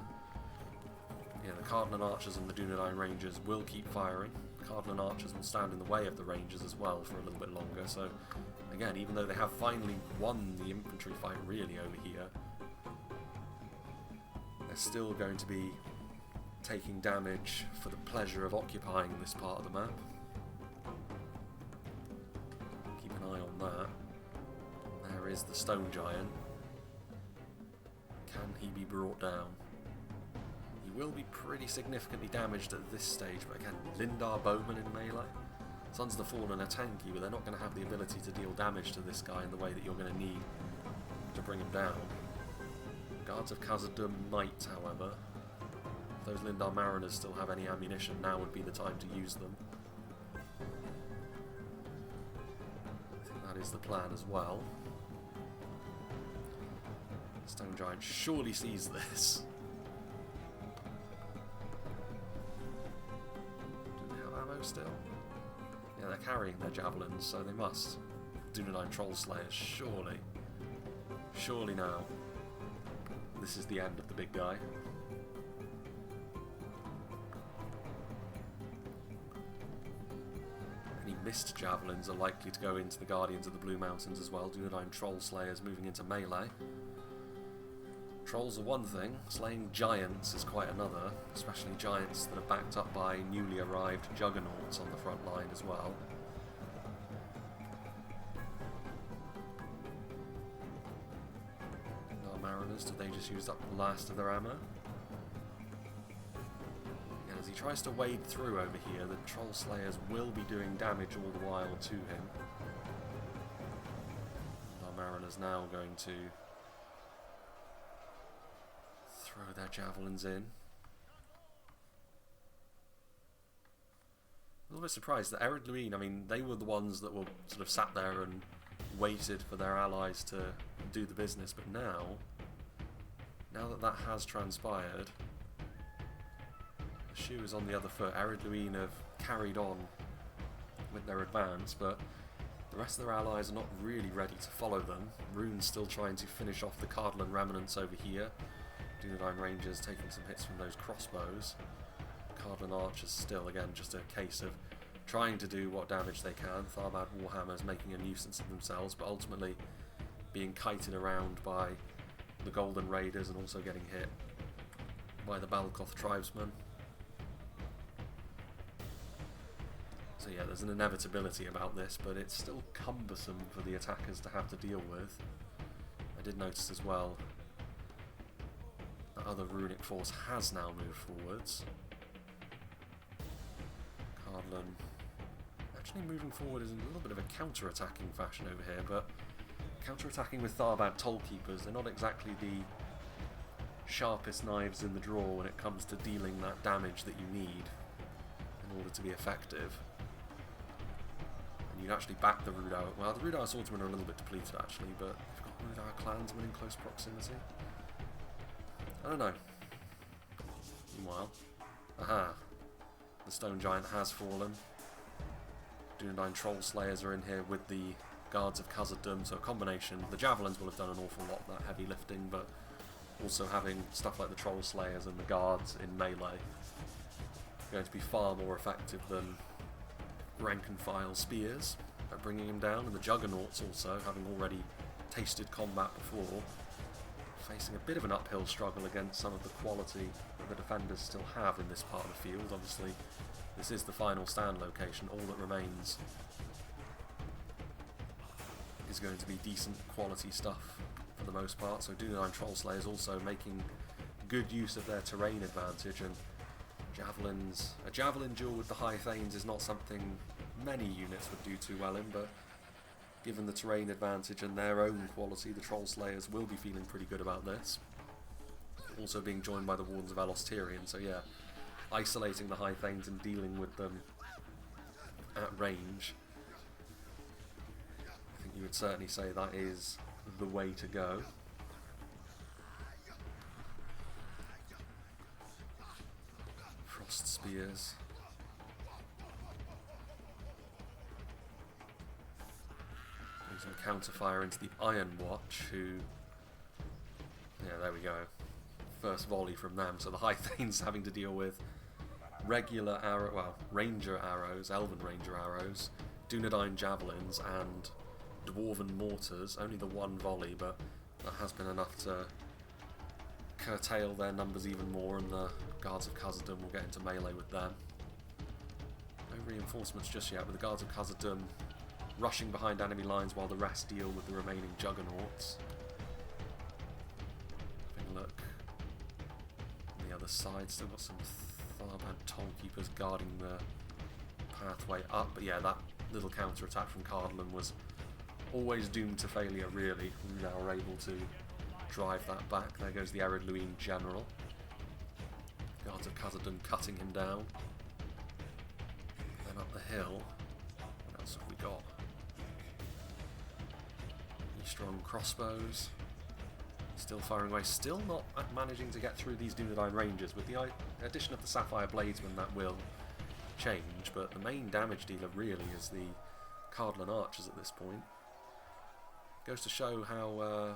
Yeah, the Cardolan archers and the Dunedain Rangers will keep firing. Cardolan archers will stand in the way of the Rangers as well for a little bit longer. So again, even though they have finally won the infantry fight really over here, they're They're still going to be taking damage for the pleasure of occupying this part of the map. Keep an eye on that. There is the stone giant. Can he be brought down? He will be pretty significantly damaged at this stage, but again, Lindon bowmen in melee. Sons of the Fallen are tanky, but they're not going to have the ability to deal damage to this guy in the way that you're going to need to bring him down. Guards of Khazad might, however. If those Lindon Mariners still have any ammunition, now would be the time to use them. I think that is the plan as well. Stone Giant surely sees this. Do they have ammo still? Yeah, they're carrying their javelins, so they must. Dunedain Troll Slayers, surely. Surely now. This is the end of the big guy. Any missed javelins are likely to go into the Guardians of the Blue Mountains as well. Dunedain Troll Slayers moving into melee. Trolls are one thing, slaying giants is quite another, especially giants that are backed up by newly arrived juggernauts on the front line as well. Our Mariners, did they just use up the last of their ammo? And as he tries to wade through over here, the Troll Slayers will be doing damage all the while to him. Our Mariners now going to throw their javelins in. A little bit surprised that Ered Luin, I mean, they were the ones that were sort of sat there and waited for their allies to do the business, but now that that has transpired, the shoe is on the other foot. Ered Luin have carried on with their advance, but the rest of their allies are not really ready to follow them. Rhune's still trying to finish off the Cardolan remnants over here. Dunedain Rangers taking some hits from those crossbows. Cardolan Archers still, again, just a case of trying to do what damage they can. Tharbad Warhammers making a nuisance of themselves, but ultimately being kited around by the Golden Raiders and also getting hit by the Balcloth Tribesmen. So yeah, there's an inevitability about this, but it's still cumbersome for the attackers to have to deal with. I did notice as well that other runic force has now moved forwards. Cardolan actually moving forward is in a little bit of a counter-attacking fashion over here, but counter-attacking with Tharbad Tollkeepers, they're not exactly the sharpest knives in the drawer when it comes to dealing that damage that you need in order to be effective. And you'd actually back the Rhudaur. Well, the Rhudaur swordsmen are a little bit depleted actually, but you've got Rhudaur clansmen in close proximity. I don't know. Meanwhile, aha! The Stone Giant has fallen. Dunedain Troll Slayers are in here with the Guards of Khazad, so a combination. The Javelins will have done an awful lot of that heavy lifting, but also having stuff like the Troll Slayers and the Guards in melee are going to be far more effective than rank and file spears at bringing him down, and the Juggernauts also, having already tasted combat before, facing a bit of an uphill struggle against some of the quality that the defenders still have in this part of the field. Obviously, this is the final stand location. All that remains is going to be decent quality stuff for the most part. So Dunedain Troll Slayers also making good use of their terrain advantage, and javelins. A javelin duel with the High Thanes is not something many units would do too well in, but given the terrain advantage and their own quality, the Troll Slayers will be feeling pretty good about this. Also being joined by the Wardens of Alostirian, so yeah, isolating the High Thanes and dealing with them at range, I think you would certainly say that is the way to go. Frost Spears. Some counterfire into the Iron Watch, who... yeah, there we go. First volley from them. So the High Thanes having to deal with regular arrow, well, Ranger arrows, Elven Ranger arrows, Dunedain Javelins, and Dwarven Mortars. Only the one volley, but that has been enough to curtail their numbers even more, and the guards of Khazad will get into melee with them. No reinforcements just yet, with the guards of Khazad rushing behind enemy lines while the rest deal with the remaining juggernauts. Having a look on the other side, still got some Tharbad tollkeepers guarding the pathway up, but yeah, that little counter-attack from Cardolan was always doomed to failure, really. Rhudaur were able to drive that back. There goes the Ered Luin general. Guards of Khazad cutting him down. Then up the hill, what else have we got? Strong crossbows. Still firing away, still not managing to get through these Dunedain ranges. With the addition of the Sapphire Bladesman, that will change, but the main damage dealer really is the Cardolan archers at this point. Goes to show how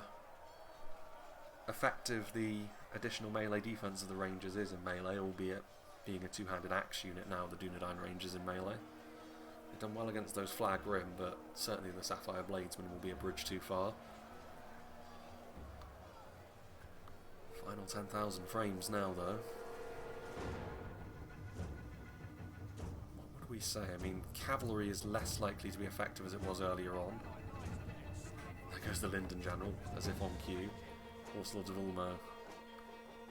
effective the additional melee defense of the Rangers is in melee, albeit being a two-handed axe unit now, the Dunedain Rangers in melee. They've done well against those Flag Rim, but certainly the Sapphire Bladesman will be a bridge too far. Final 10,000 frames now, though. What would we say? I mean, cavalry is less likely to be effective as it was earlier on. There goes the Lindon general, as if on cue. Horse Lords of Ulmo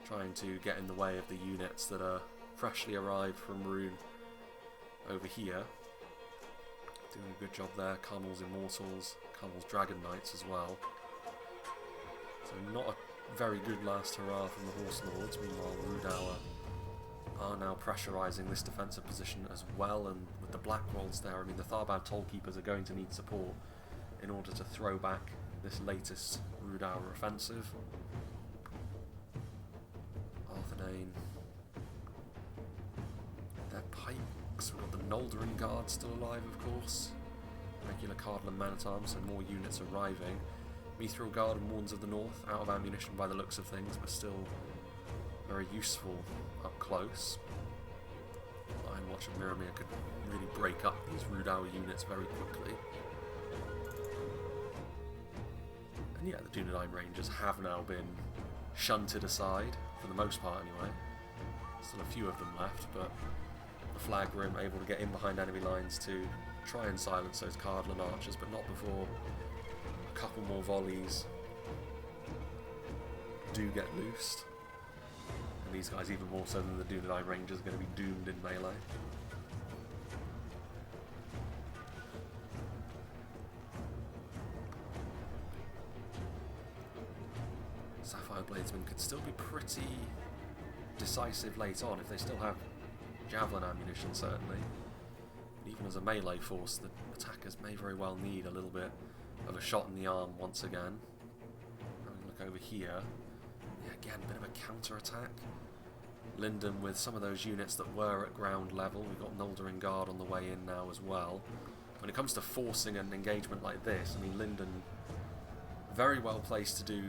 trying to get in the way of the units that are freshly arrived from Rhun over here. Doing a good job there. Carmel's Immortals, Carmel's Dragon Knights as well. So not a very good last hurrah from the Horse Lords. Meanwhile, Rhudaur are now pressurising this defensive position as well, and with the Black Rolls there, I mean, the Tharbad Tollkeepers are going to need support in order to throw back this latest Rhudaur offensive. Arthedain. Their pikes. We've got the Noldorin Guard still alive, of course. Regular Cardolan man-at-arms, so more units arriving. Mithril Guard and Warns of the North, out of ammunition by the looks of things, but still very useful up close. Iron Watch and Mirrormere could really break up these Rhudaur units very quickly. And yeah, the Dunedain Rangers have now been shunted aside, for the most part anyway. Still a few of them left, but the Flag Rim able to get in behind enemy lines to try and silence those Cardolan archers, but not before a couple more volleys do get loosed. And these guys, even more so than the Dunedain Rangers, are going to be doomed in melee. Sapphire Bladesmen could still be pretty decisive late on if they still have javelin ammunition, certainly. But even as a melee force, the attackers may very well need a little bit of a shot in the arm once again. Having a look over here, yeah, again, a bit of a counter-attack. Lindon with some of those units that were at ground level. We've got Noldorin Guard on the way in now as well. When it comes to forcing an engagement like this, I mean, Lindon very well placed to do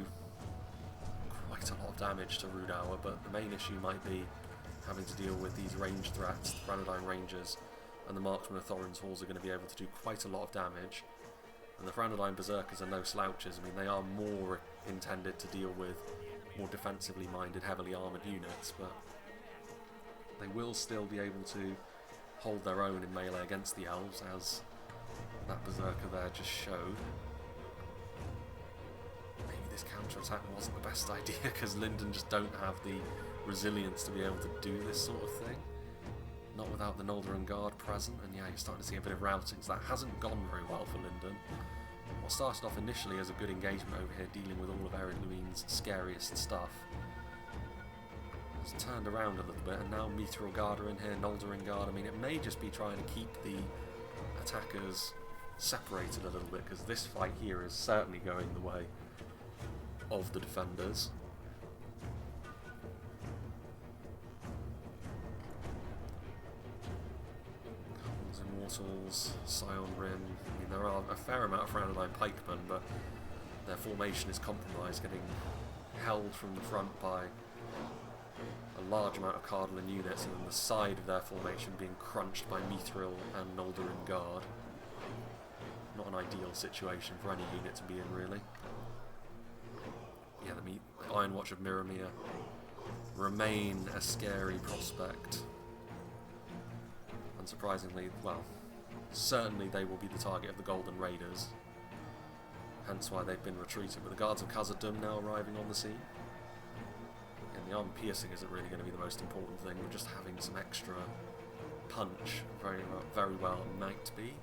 quite a lot of damage to Rhudaur, but the main issue might be having to deal with these range threats. The Thranduil Rangers and the Marksmen of Thorin's Halls are going to be able to do quite a lot of damage. And the Thranduil Berserkers are no slouches. I mean, they are more intended to deal with more defensively minded, heavily armoured units, but they will still be able to hold their own in melee against the Elves, as that Berserker there just showed. Maybe this counter-attack wasn't the best idea, because Lindon just don't have the resilience to be able to do this sort of thing. Not without the Noldorin Guard present, and yeah, you're starting to see a bit of routing, so that hasn't gone very well for Lindon. What started off initially as a good engagement over here, dealing with all of Ered Luin's scariest stuff, has turned around a little bit, and now Mithril Guard are in here, Noldorin Guard. I mean, it may just be trying to keep the attackers separated a little bit, because this fight here is certainly going the way of the defenders. Immortals, Scion Rim. I mean, there are a fair amount of Thranduil pikemen, but their formation is compromised, getting held from the front by a large amount of Cardolan units, and then the side of their formation being crunched by Mithril and Noldorin Guard. Not an ideal situation for any unit to be in, really. Yeah, Iron Watch of Mirrormere remain a scary prospect. Unsurprisingly, well, certainly they will be the target of the Golden Raiders. Hence why they've been retreated. But the Guards of Khazad now arriving on the scene. And the armor piercing isn't really going to be the most important thing. We're just having some extra punch. Very well might be.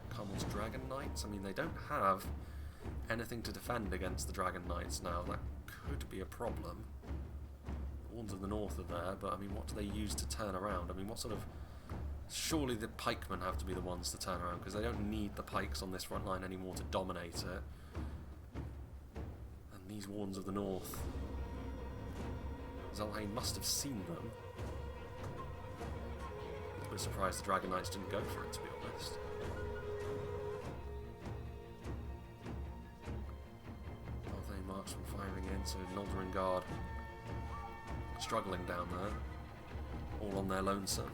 Carmel's Dragon Knights. I mean, they don't have anything to defend against the Dragon Knights now. That could be a problem. The Warns of the North are there, but I mean, what do they use to turn around? I mean, what sort of... Surely the pikemen have to be the ones to turn around, because they don't need the pikes on this front line anymore to dominate it. And these Warns of the North... Zelhain must have seen them. I'm a bit surprised the Dragon Knights didn't go for it, to be honest. Arthedain marksmen firing in, so Noldorin Guard struggling down there, all on their lonesome.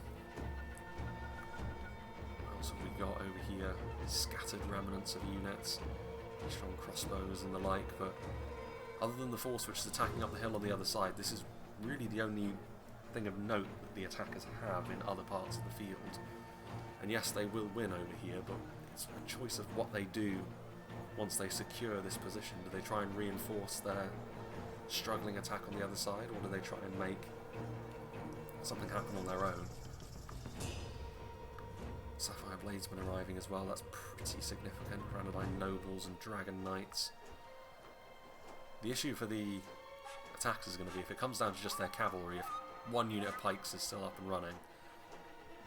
What else have we got over here? Scattered remnants of units, strong crossbows and the like, but other than the force which is attacking up the hill on the other side, this is really the only thing of note that the attackers have in other parts of the field. And yes, they will win over here, but it's a choice of what they do once they secure this position. Do they try and reinforce their struggling attack on the other side, or do they try and make something happen on their own? Sapphire Bladesmen arriving as well, that's pretty significant. Arthedain Nobles and Dragon Knights. The issue for the attackers is going to be, if it comes down to just their cavalry, if one unit of pikes is still up and running,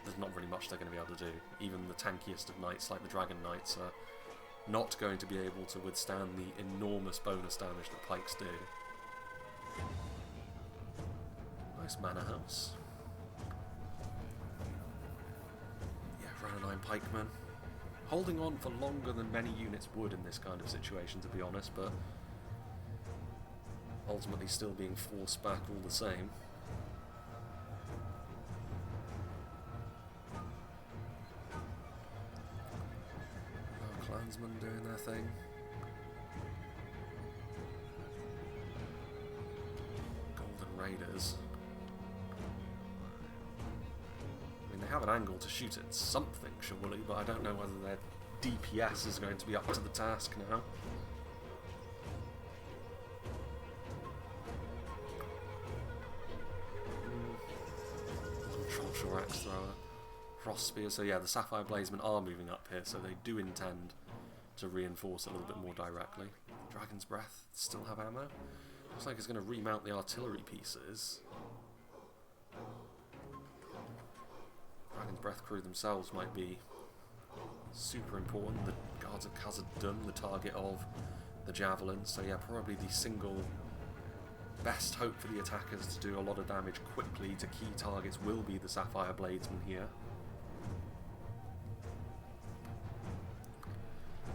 there's not really much they're going to be able to do. Even the tankiest of knights, like the Dragon Knights, are not going to be able to withstand the enormous bonus damage that pikes do. Nice manor house. Yeah, Arthedain pikemen. Holding on for longer than many units would in this kind of situation, to be honest, but ultimately still being forced back all the same. Our clansmen doing their thing. Golden Raiders. I mean, they have an angle to shoot at something, surely, but I don't know whether their DPS is going to be up to the task now. Axe thrower, cross spear. So yeah, the Sapphire Bladesmen are moving up here, so they do intend to reinforce a little bit more directly. Dragon's Breath still have ammo. Looks like it's going to remount the artillery pieces. Dragon's Breath crew themselves might be super important. The Guards of Khazad, the target of the javelins. So yeah, probably the single best hope for the attackers to do a lot of damage quickly to key targets will be the Sapphire Bladesmen here.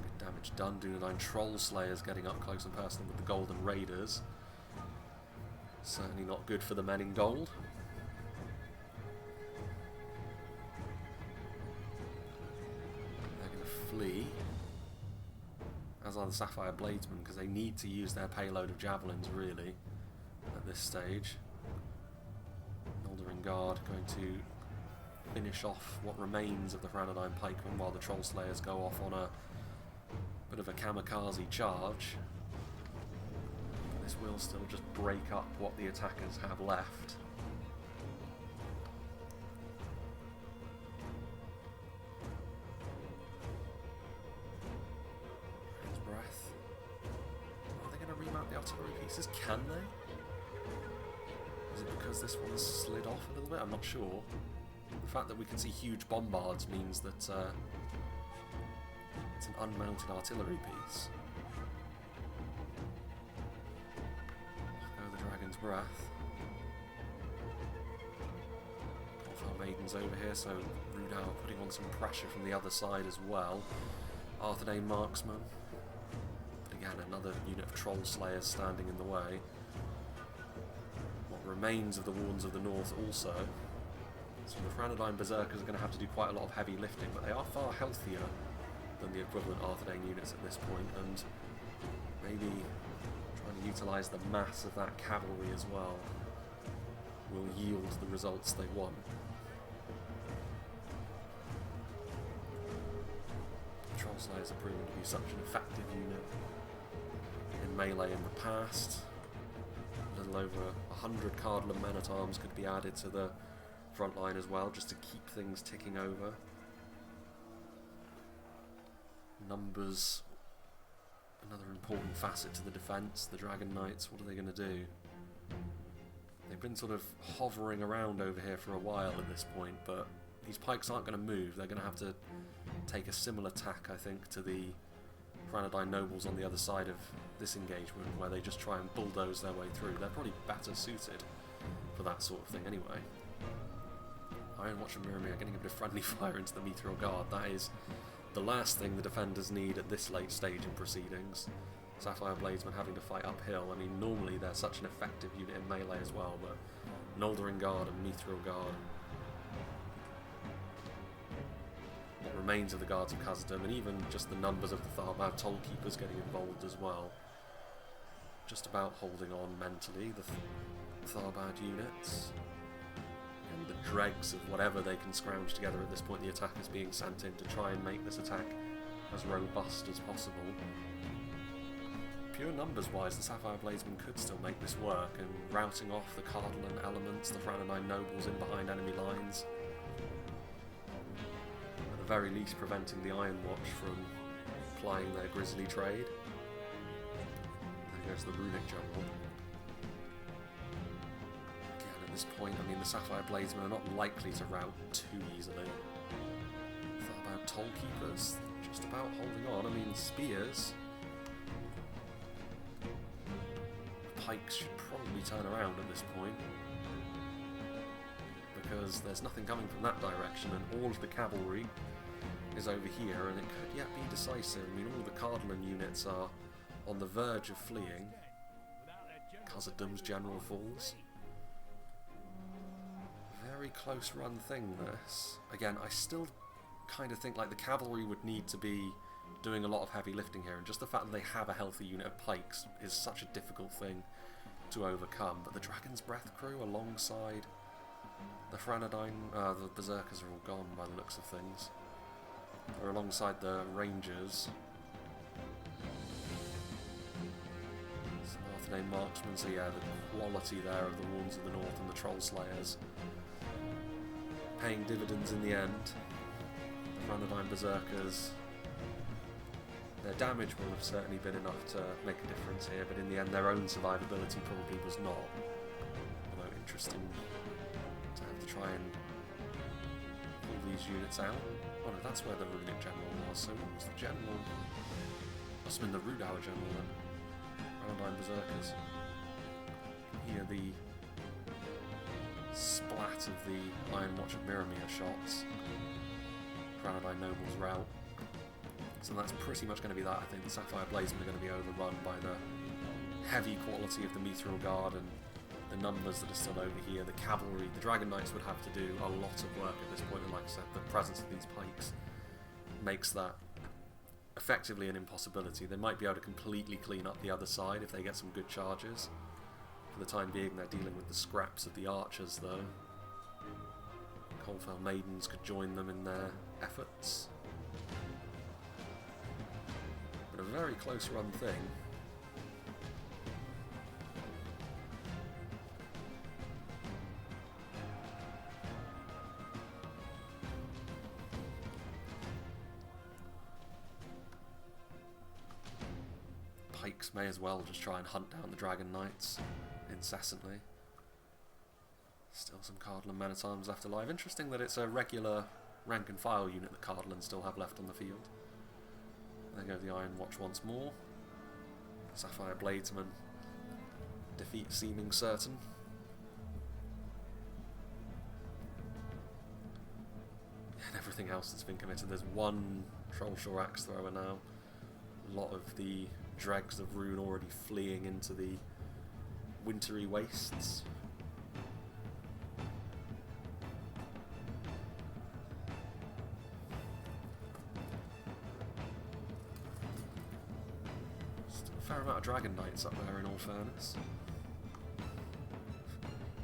Good damage done. Dunedain Troll Slayers getting up close and personal with the Golden Raiders. Certainly not good for the men in gold. They're going to flee, as are the Sapphire Bladesmen, because they need to use their payload of javelins, really, at this stage. Noldorin Guard going to finish off what remains of the Arthedain pikemen while the Troll Slayers go off on a bit of a kamikaze charge. This will still just break up what the attackers have left. Dragon's Breath. Are they going to remount the artillery pieces? Can they? Is it because this one's slid off a little bit? I'm not sure. The fact that we can see huge bombards means that it's an unmounted artillery piece. Go the Dragon's Breath. Our Maidens over here, so Rhudaur putting on some pressure from the other side as well. Arthedain Marksman. But again, another unit of Troll Slayers standing in the way. What remains of the Warns of the North also. So the Arthedain Berserkers are going to have to do quite a lot of heavy lifting, but they are far healthier than the equivalent Arthedain units at this point, and maybe Trying to utilise the mass of that cavalry as well will yield the results they want. Troll Slayers have proven to be such an effective unit in melee in the past. A little over 100 Cardolan men-at-arms could be added to the front line as well, just to keep things ticking over. Numbers, another important facet to the defence. The Dragon Knights, what are they going to do? They've been sort of hovering around over here for a while at this point, but these pikes aren't going to move. They're going to have to take a similar tack, I think, to the Arthedain nobles on the other side of this engagement, where they just try and bulldoze their way through. They're probably better suited for that sort of thing anyway. Iron Watch and Mirror are getting a bit of friendly fire into the Meteor Guard. That is the last thing the defenders need at this late stage in proceedings. Sapphire Bladesmen having to fight uphill. I mean, normally they're such an effective unit in melee as well, but Noldorin Guard and Meteor Guard, what remains of the Guards of Khazad, and even just the numbers of the Tharbad Tollkeepers getting involved as well, just about holding on mentally, the Tharbad units. And the dregs of whatever they can scrounge together at this point. The attack is being sent in to try and make this attack as robust as possible. Pure numbers wise, the Sapphire Bladesmen could still make this work, and routing off the Cardolan elements, the Arthedain nobles in behind enemy lines, at the very least preventing the Iron Watch from plying their grisly trade. There goes the Runic General. At this point, I mean, the Sapphire Bladesmen are not likely to rout too easily. Thought about Tollkeepers, just about holding on. I mean, spears. Pikes should probably turn around at this point, because there's nothing coming from that direction, and all of the cavalry is over here, and it could yet be decisive. I mean, all the Cardolan units are on the verge of fleeing. Khazad's general falls. Very close run thing, this. Again, I still kind of think like the cavalry would need to be doing a lot of heavy lifting here, and just the fact that they have a healthy unit of pikes is such a difficult thing to overcome. But the Dragon's Breath crew alongside the Arthedain, the Berserkers are all gone by the looks of things. They're alongside the Rangers. Some Arthedain marksmen, so yeah, the quality there of the Warns of the North and the Troll Slayers paying dividends in the end. The Arthedain Berserkers, their damage will have certainly been enough to make a difference here, but in the end their own survivability probably was not. Although interesting to have to try and pull these units out. Oh no, that's where the Runic General was, so what was the General? Must have been the Rhudaur General then. Arthedain Berserkers. Here the splat of the Iron Watch and Mirror shots. Arthedain Nobles rout. So that's pretty much going to be that. I think the Sapphire Bladesmen are going to be overrun by the heavy quality of the Meteor Guard and the numbers that are still over here. The cavalry, the Dragon Knights would have to do a lot of work at this point, and like I said, the presence of these pikes makes that effectively an impossibility. They might be able to completely clean up the other side if they get some good charges. For the time being, they're dealing with the scraps of the archers, though. Coalfell Maidens could join them in their efforts. But a very close run thing. Pikes may as well just try and hunt down the Dragon Knights incessantly. Still some Cardolan men-at-arms left alive. Interesting that it's a regular rank and file unit that Cardolan still have left on the field. There go the Iron Watch once more. Sapphire Bladesmen, defeat seeming certain. And everything else that's been committed. There's one Trollshore Axe Thrower now. A lot of the dregs of Rhun already fleeing into the wintry wastes. fair amount of Dragon Knights up there in all fairness.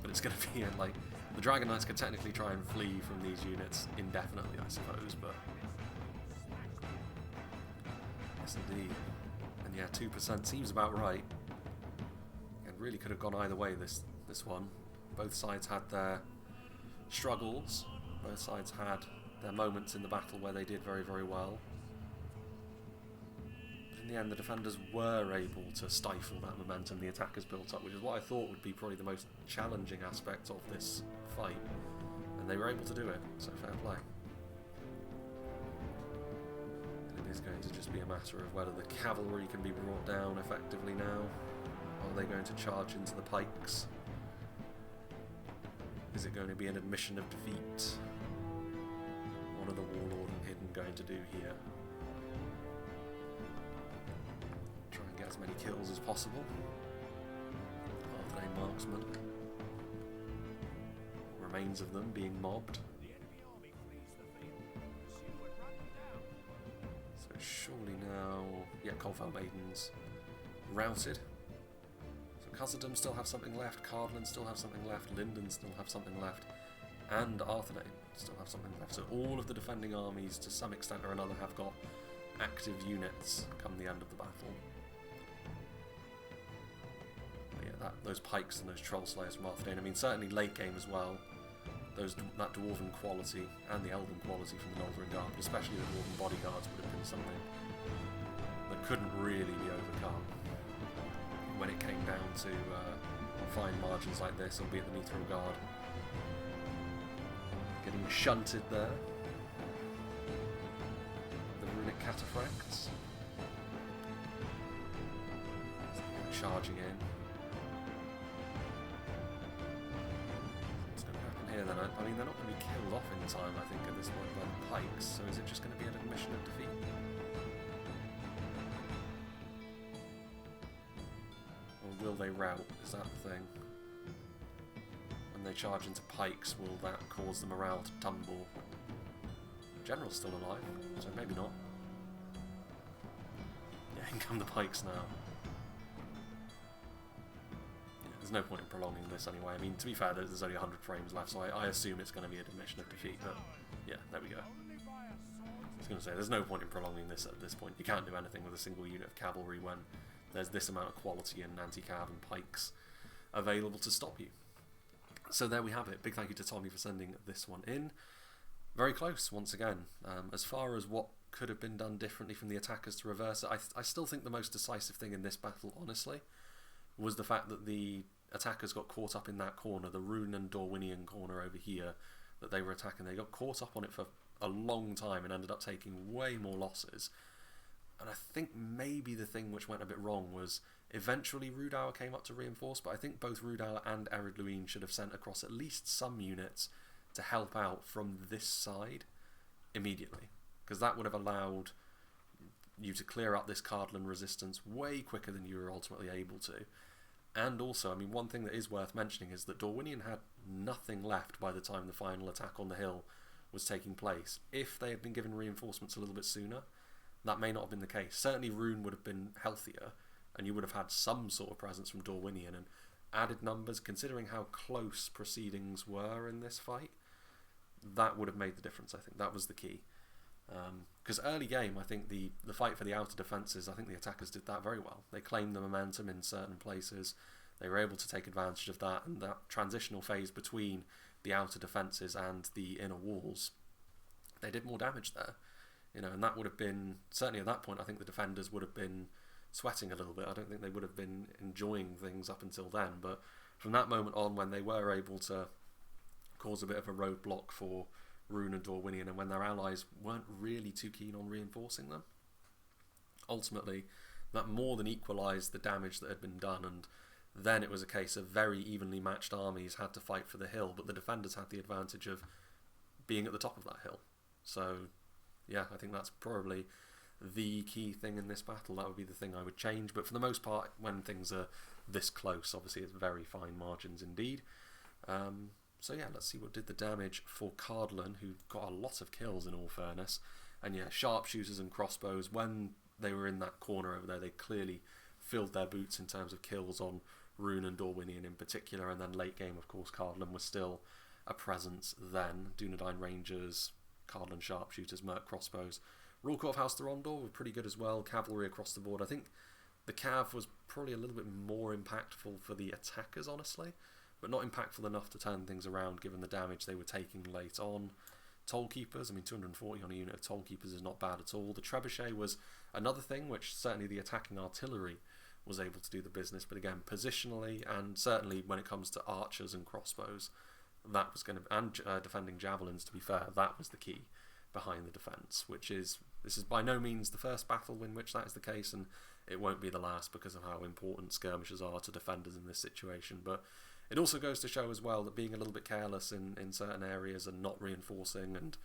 But it's going to be like, the Dragon Knights could technically try and flee from these units indefinitely, I suppose, but... Yes, indeed. And yeah, 2% seems about right. It really could have gone either way, this one. Both sides had their struggles. Both sides had their moments in the battle where they did very, very well. But in the end, the defenders were able to stifle that momentum the attackers built up, which is what I thought would be probably the most challenging aspect of this fight. And they were able to do it, so fair play. And it is going to just be a matter of whether the cavalry can be brought down effectively now. Or are they going to charge into the pikes? Is it going to be an admission of defeat? What are the Warlord and Hidden going to do here? Try and get as many kills as possible. Arthedain marksmen. Remains of them being mobbed. So surely now... Yeah, Colfell Maidens routed. Khazad still have something left, Cardolan still have something left, Lindon still have something left, and Arthedain still have something left. So all of the defending armies, to some extent or another, have got active units come the end of the battle. But yeah, those pikes and those troll slayers from Arthedain, I mean, certainly late game as well, that dwarven quality and the elven quality from the Northern Guard, but especially the dwarven bodyguards, would have been something that couldn't really be overcome when it came down to fine margins like this, albeit the Mithril Guard getting shunted there. The runic cataphracts charging in. What's going to happen here then? I mean, they're not going to be killed off in time, I think, at this point by the pikes, so is it just going to be an admission of defeat? Will they rout? Is that the thing? When they charge into pikes, will that cause the morale to tumble? General's still alive, so maybe not. Yeah, in come the pikes now. Yeah, there's no point in prolonging this anyway. I mean, to be fair, there's only 100 frames left, so I assume it's going to be a admission of defeat, but yeah, there we go. I was going to say, there's no point in prolonging this at this point. You can't do anything with a single unit of cavalry when there's this amount of quality in anti-cav and pikes available to stop you. So there we have it. Big thank you to Tommy for sending this one in. Very close, once again. As far as what could have been done differently from the attackers to reverse it, I still think the most decisive thing in this battle, honestly, was the fact that the attackers got caught up in that corner, the Rhun and Dorwinion corner over here that they were attacking. They got caught up on it for a long time and ended up taking way more losses. And I think maybe the thing which went a bit wrong was eventually Rhudaur came up to reinforce, but I think both Rhudaur and Ered Luin should have sent across at least some units to help out from this side immediately, because that would have allowed you to clear up this Cardolan resistance way quicker than you were ultimately able to. And also, I mean, one thing that is worth mentioning is that Dorwinion had nothing left by the time the final attack on the hill was taking place. If they had been given reinforcements a little bit sooner, that may not have been the case. Certainly Rhun would have been healthier, and you would have had some sort of presence from Dorwinion, and added numbers, considering how close proceedings were in this fight, that would have made the difference, I think. That was the key. Because early game, I think the fight for the outer defences, I think the attackers did that very well. They claimed the momentum in certain places. They were able to take advantage of that, and that transitional phase between the outer defences and the inner walls, they did more damage there. You know, and that would have been, certainly at that point, I think the defenders would have been sweating a little bit. I don't think they would have been enjoying things up until then, but from that moment on, when they were able to cause a bit of a roadblock for Rhun and Dorwinion, and when their allies weren't really too keen on reinforcing them, ultimately that more than equalised the damage that had been done, and then it was a case of very evenly matched armies had to fight for the hill, but the defenders had the advantage of being at the top of that hill. So yeah, I think that's probably the key thing in this battle. That would be the thing I would change, but for the most part, when things are this close, obviously it's very fine margins indeed. So yeah, let's see what did the damage for Cardolan, who got a lot of kills in all fairness. And yeah, sharpshooters and crossbows, when they were in that corner over there, they clearly filled their boots in terms of kills on Rhun and Dorwinion in particular, and then late game, of course, Cardolan was still a presence then. Dunedain Rangers, Cardolan Sharpshooters, Merc Crossbows. Royal Court of House Thorondor were pretty good as well, cavalry across the board. I think the Cav was probably a little bit more impactful for the attackers, honestly, but not impactful enough to turn things around given the damage they were taking late on. Tollkeepers, I mean 240 on a unit of Tollkeepers is not bad at all. The Trebuchet was another thing which certainly the attacking artillery was able to do the business, but again, positionally and certainly when it comes to archers and crossbows, that was going to, and defending javelins, to be fair, that was the key behind the defence, this is by no means the first battle in which that is the case, and it won't be the last because of how important skirmishers are to defenders in this situation. But it also goes to show as well that being a little bit careless in certain areas and not reinforcing and,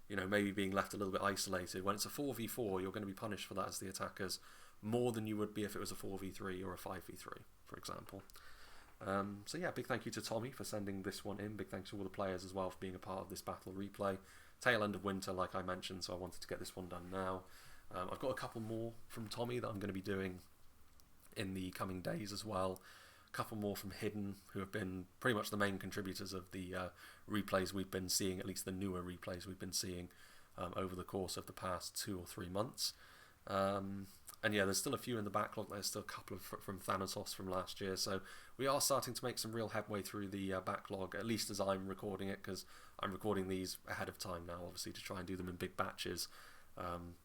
you know, maybe being left a little bit isolated, when it's a 4v4, you're going to be punished for that as the attackers more than you would be if it was a 4v3 or a 5v3, for example. So yeah, big thank you to Tommy for sending this one in. Big thanks to all the players as well for being a part of this battle replay. Tail end of winter, like I mentioned, so I wanted to get this one done now. I've got a couple more from Tommy that I'm going to be doing in the coming days as well. A couple more from Hidden, who have been pretty much the main contributors of the replays we've been seeing, at least the newer replays we've been seeing over the course of the past 2 or 3 months. And yeah, there's still a few in the backlog. There's still a couple from Thanatos from last year. So we are starting to make some real headway through the backlog, at least as I'm recording it, because I'm recording these ahead of time now, obviously, to try and do them in big batches,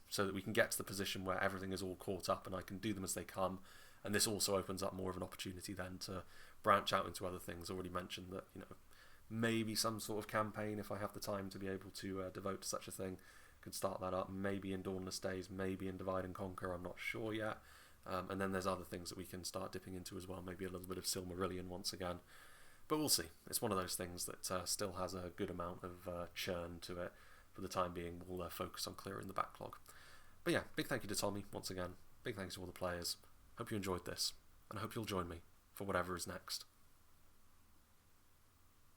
so that we can get to the position where everything is all caught up and I can do them as they come. And this also opens up more of an opportunity then to branch out into other things. I already mentioned that, you know, maybe some sort of campaign, if I have the time to be able to devote to such a thing, could start that up, maybe in Dawnless Days, maybe in Divide and Conquer, I'm not sure yet. And then there's other things that we can start dipping into as well, maybe a little bit of Silmarillion once again. But we'll see. It's one of those things that still has a good amount of churn to it. For the time being, we'll focus on clearing the backlog. But yeah, big thank you to Tommy once again. Big thanks to all the players. Hope you enjoyed this, and I hope you'll join me for whatever is next.